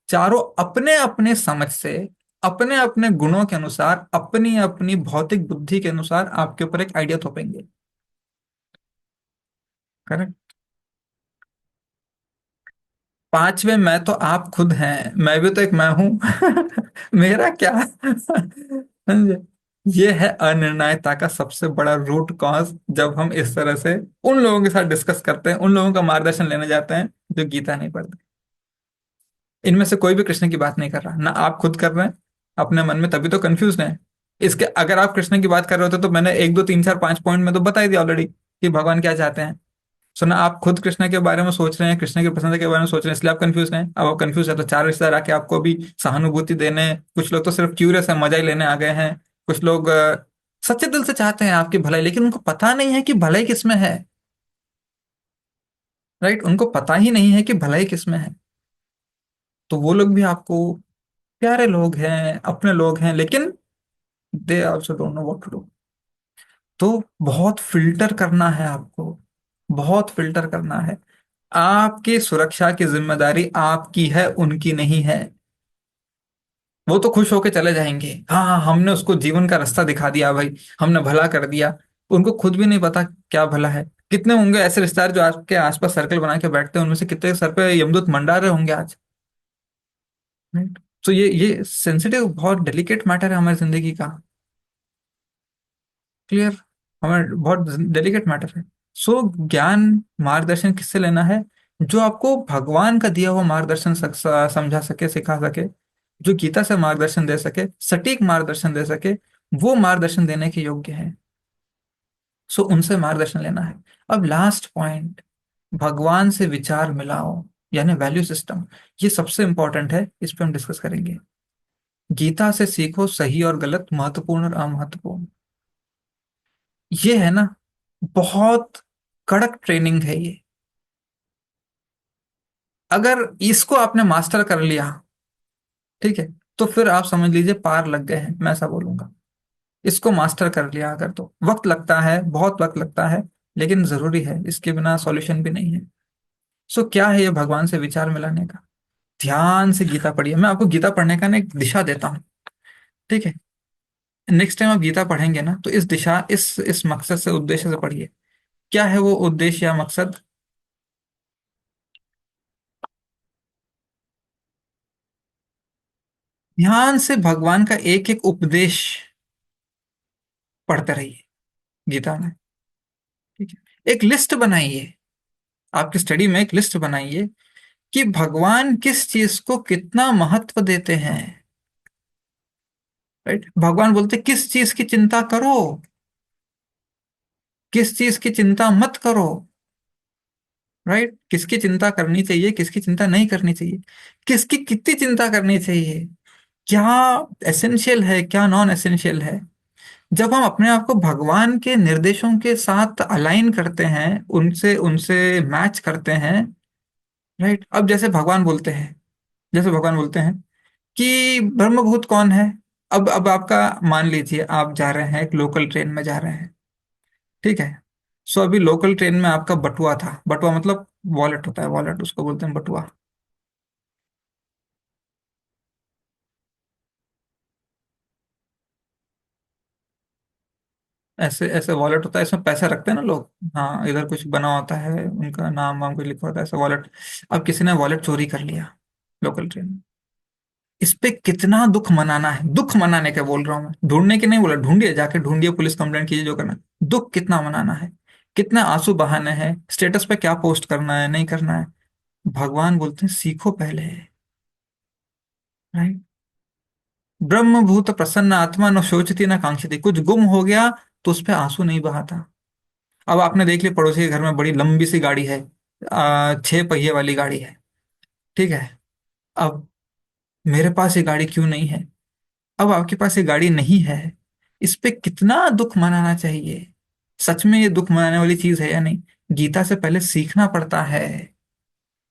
चारों अपने अपने समझ से, अपने अपने गुणों के अनुसार, अपनी अपनी भौतिक बुद्धि के अनुसार आपके ऊपर एक आइडिया थोपेंगे। करेक्ट, पांचवे मैं तो आप खुद हैं, मैं भी तो एक मैं हूं। मेरा क्या? समझे? ये है अनिर्णयता का सबसे बड़ा रूट कॉज, जब हम इस तरह से उन लोगों के साथ डिस्कस करते हैं, उन लोगों का मार्गदर्शन लेने जाते हैं जो गीता नहीं पढ़ते। इनमें से कोई भी कृष्ण की बात नहीं कर रहा, ना आप खुद कर रहे हैं अपने मन में, तभी तो कंफ्यूज हैं। इसके अगर आप कृष्ण की बात कर रहे होते तो मैंने एक दो तीन चार पांच पॉइंट में तो बता ही दिया ऑलरेडी कि भगवान क्या चाहते हैं। सुना, आप खुद कृष्ण के बारे में सोच रहे हैं, कृष्ण की प्रसन्नता के बारे में सोच रहे हैं, इसलिए आप कंफ्यूज हैं। अब आप कंफ्यूज है तो चार रिश्तेदार आके आपको भी सहानुभूति देने, कुछ लोग तो सिर्फ क्यूरियस है, मजा ही लेने आ गए हैं, कुछ लोग सच्चे दिल से चाहते हैं आपकी भलाई, लेकिन उनको पता नहीं है कि भलाई किसमें है। राइट, उनको पता ही नहीं है कि भलाई किसमें है। तो वो लोग भी आपको प्यारे लोग हैं, अपने लोग हैं, लेकिन they also don't know what to do. तो बहुत फिल्टर करना है आपको, बहुत फिल्टर करना है। आपकी सुरक्षा की जिम्मेदारी आपकी है, उनकी नहीं है। वो तो खुश होके चले जाएंगे, हाँ हाँ हमने उसको जीवन का रास्ता दिखा दिया भाई, हमने भला कर दिया। उनको खुद भी नहीं पता क्या भला है। कितने होंगे ऐसे रिश्तेदार जो आपके आसपास सर्कल बना के बैठते हैं, उनमें से कितने सर पे यमदूत मंडरा रहे होंगे आज। राइट। तो ये सेंसिटिव, बहुत डेलिकेट मैटर है हमारी जिंदगी का। क्लियर। हमारे बहुत डेलिकेट मैटर है। सो ज्ञान, मार्गदर्शन किससे लेना है? जो आपको भगवान का दिया हुआ मार्गदर्शन समझा सके, सिखा सके, जो गीता से मार्गदर्शन दे सके, सटीक मार्गदर्शन दे सके, वो मार्गदर्शन देने के योग्य है। सो उनसे मार्गदर्शन लेना है। अब लास्ट पॉइंट, भगवान से विचार मिलाओ, यानी वैल्यू सिस्टम। ये सबसे इंपॉर्टेंट है, इस पे हम डिस्कस करेंगे। गीता से सीखो सही और गलत, महत्वपूर्ण और अमहत्वपूर्ण। ये है ना, बहुत कड़क ट्रेनिंग है ये। अगर इसको आपने मास्टर कर लिया, ठीक है, तो फिर आप समझ लीजिए पार लग गए हैं, मैं ऐसा बोलूंगा। इसको मास्टर कर लिया अगर, तो वक्त लगता है, बहुत वक्त लगता है, लेकिन जरूरी है, इसके बिना सॉल्यूशन भी नहीं है। सो क्या है ये भगवान से विचार मिलाने का? ध्यान से गीता पढ़िए। मैं आपको गीता पढ़ने का ना एक दिशा देता हूँ, ठीक है? नेक्स्ट टाइम आप गीता पढ़ेंगे ना, तो इस दिशा, इस मकसद से, उद्देश्य से पढ़िए। क्या है वो उद्देश्य या मकसद? ध्यान से भगवान का एक एक उपदेश पढ़ते रहिए गीता में। ठीक है, एक लिस्ट बनाइए, आपकी स्टडी में एक लिस्ट बनाइए कि भगवान किस चीज को कितना महत्व देते हैं। राइट, भगवान बोलते किस चीज की चिंता करो, किस चीज की चिंता मत करो। राइट, किसकी चिंता करनी चाहिए, किसकी चिंता नहीं करनी चाहिए, किसकी कितनी चिंता करनी चाहिए, क्या एसेंशियल है, क्या नॉन एसेंशियल है। जब हम अपने आप को भगवान के निर्देशों के साथ अलाइन करते हैं, उनसे उनसे मैच करते हैं। राइट, अब जैसे भगवान बोलते हैं कि ब्रह्मभूत कौन है। अब आपका, मान लीजिए आप जा रहे हैं, एक लोकल ट्रेन में जा रहे हैं, ठीक है? सो अभी लोकल ट्रेन में आपका बटुआ था, बटुआ मतलब वॉलेट होता है, वॉलेट उसको बोलते हैं बटुआ। ऐसे ऐसे वॉलेट होता है, इसमें पैसा रखते हैं ना लोग। हाँ, इधर कुछ बना होता है, उनका नाम वाम कुछ लिखा होता है, ऐसा वॉलेट। अब किसी ने वॉलेट चोरी कर लिया लोकल ट्रेन में। इस पे कितना दुख मनाना है, दुख मनाने के बोल रहा हूं मैं, ढूंढने के नहीं बोला, ढूंढिए, जाके ढूंढिए, पुलिस कंप्लेंट कीजिए, जो करना है। दुख कितना मनाना है, कितने आंसू बहाने हैं, स्टेटस पे क्या पोस्ट करना है, नहीं करना है। भगवान बोलते हैं सीखो पहले। राइट, ब्रह्मभूत प्रसन्न आत्मा न शोचती न कांक्षती। कुछ गुम हो गया तो उस पे आंसू नहीं बहाता। अब आपने देख लिया, पड़ोसी के घर में बड़ी लंबी सी गाड़ी है, 6 पहिए वाली गाड़ी है, ठीक है? अब मेरे पास ये गाड़ी क्यों नहीं है? अब आपके पास ये गाड़ी नहीं है, इस पे कितना दुख मनाना चाहिए? सच में ये दुख मनाने वाली चीज है या नहीं? गीता से पहले सीखना पड़ता है।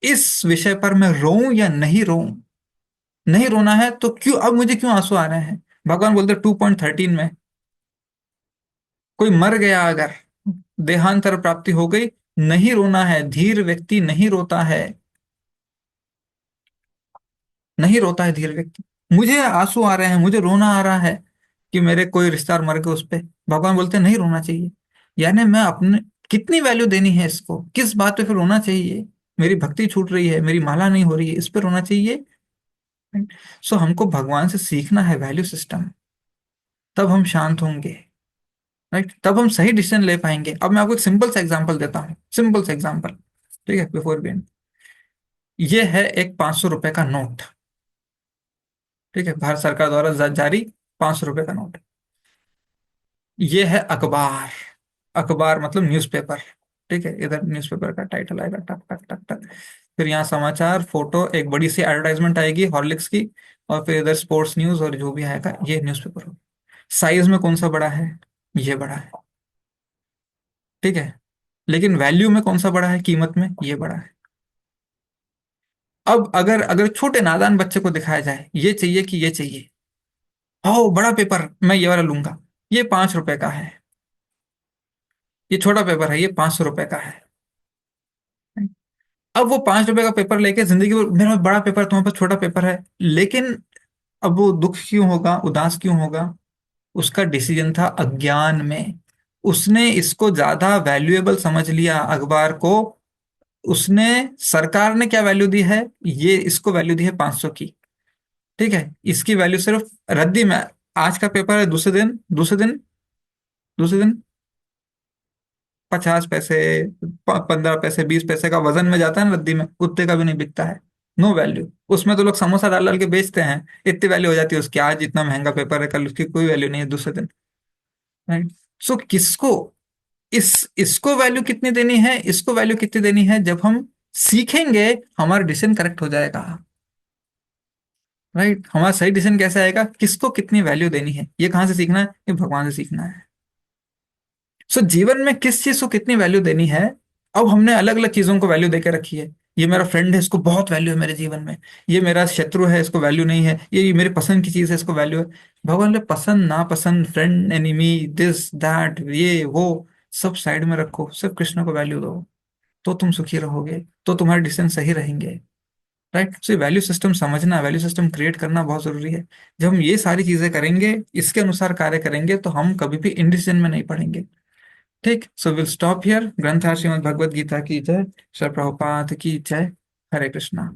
इस विषय पर मैं रोऊं या नहीं रोऊं? नहीं रोना है तो क्यों, अब मुझे क्यों आंसू आ रहे हैं? भगवान बोलते 2.13 में, कोई मर गया अगर, देहांतर प्राप्ति हो गई, नहीं रोना है, धीर व्यक्ति नहीं रोता है। नहीं रोता है धीर व्यक्ति। मुझे आंसू आ रहे हैं, मुझे रोना आ रहा है कि मेरे कोई रिश्तेदार मर गए, उस पे भगवान बोलते हैं नहीं रोना चाहिए। यानी मैं अपने, कितनी वैल्यू देनी है इसको, किस बात पे फिर रोना चाहिए? मेरी भक्ति छूट रही है, मेरी माला नहीं हो रही है, इस पे रोना चाहिए? सो हमको भगवान से सीखना है वैल्यू सिस्टम, तब हम शांत होंगे। राइट, तब हम सही डिसीजन ले पाएंगे। अब मैं आपको एक सिंपल सा एग्जांपल देता हूँ, सिंपल सा एग्जांपल, ठीक है, बिफोर वी। ये है एक 500 रुपए का नोट, ठीक है, भारत सरकार द्वारा जारी 500 रुपए का नोट। ये है अखबार, अखबार मतलब न्यूज़पेपर, ठीक है, इधर न्यूज़पेपर का टाइटल आएगा, टक टक टक टक। फिर यहाँ समाचार, फोटो, एक बड़ी सी एडवर्टाइजमेंट आएगी हॉर्लिक्स की, और फिर इधर स्पोर्ट्स न्यूज, और जो भी आएगा ये न्यूज़पेपर हो। साइज में कौन सा बड़ा है? ये बड़ा है। ठीक है, लेकिन वैल्यू में कौन सा बड़ा है? कीमत में ये बड़ा है। अब अगर अगर छोटे नादान बच्चे को दिखाया जाए ये चाहिए कि ये चाहिए, ओ बड़ा पेपर मैं ये वाला लूंगा, ये 5 रुपए का है, ये छोटा पेपर है, ये 500 रुपए का है। अब वो 5 रुपए का पेपर लेके जिंदगी भर, मेरा पास बड़ा पेपर, तुम्हारे पास छोटा पेपर है, लेकिन अब वो दुख क्यों होगा, उदास क्यों होगा? उसका डिसीजन था अज्ञान में। उसने इसको ज्यादा वैल्यूएबल समझ लिया अखबार को। उसने, सरकार ने क्या वैल्यू दी है, ये इसको वैल्यू दी है 500 की। ठीक है, इसकी वैल्यू सिर्फ रद्दी में, आज का पेपर है, दूसरे दिन 50 पैसे, 15 पैसे, 20 पैसे का वजन में जाता है ना रद्दी में, उतने का भी नहीं बिकता है। No value. उसमें तो लोग समोसा डाल डाल के बेचते हैं, इतनी वैल्यू हो जाती है उसकी, आज इतना महंगा पेपर है, कल उसकी कोई वैल्यू नहीं है दूसरे दिन। राइट। सो किसको, इसको वैल्यू कितनी देनी है, इसको वैल्यू कितनी देनी है, जब हम सीखेंगे हमारा डिसीजन करेक्ट हो जाएगा। राइट, हमारा सही डिसीजन कैसे आएगा, किसको कितनी वैल्यू देनी है, ये कहाँ से सीखना है? ये भगवान से सीखना है। सो जीवन में किस चीज को कितनी वैल्यू देनी है। अब हमने अलग अलग चीजों को वैल्यू देकर रखी है। ये मेरा फ्रेंड है, इसको बहुत वैल्यू है मेरे जीवन में। ये मेरा शत्रु है, इसको वैल्यू नहीं है। ये मेरे पसंद की चीज है, इसको वैल्यू है। भगवान ने पसंद नापसंद, फ्रेंड एनिमी, दिस दैट, ये वो, सब साइड में रखो, सिर्फ कृष्ण को वैल्यू दो। तो तुम सुखी रहोगे, तो तुम्हारे डिसीजन सही रहेंगे। राइट। सो वैल्यू सिस्टम समझना, वैल्यू सिस्टम क्रिएट करना बहुत जरूरी है। जब हम ये सारी चीजें करेंगे, इसके अनुसार कार्य करेंगे, तो हम कभी भी इंडिसीजन में नहीं पड़ेंगे। ठीक। So will stop here. ग्रंथ श्रीमद् भगवद गीता की जय। श्री प्रभुपाद की जय। हरे कृष्णा।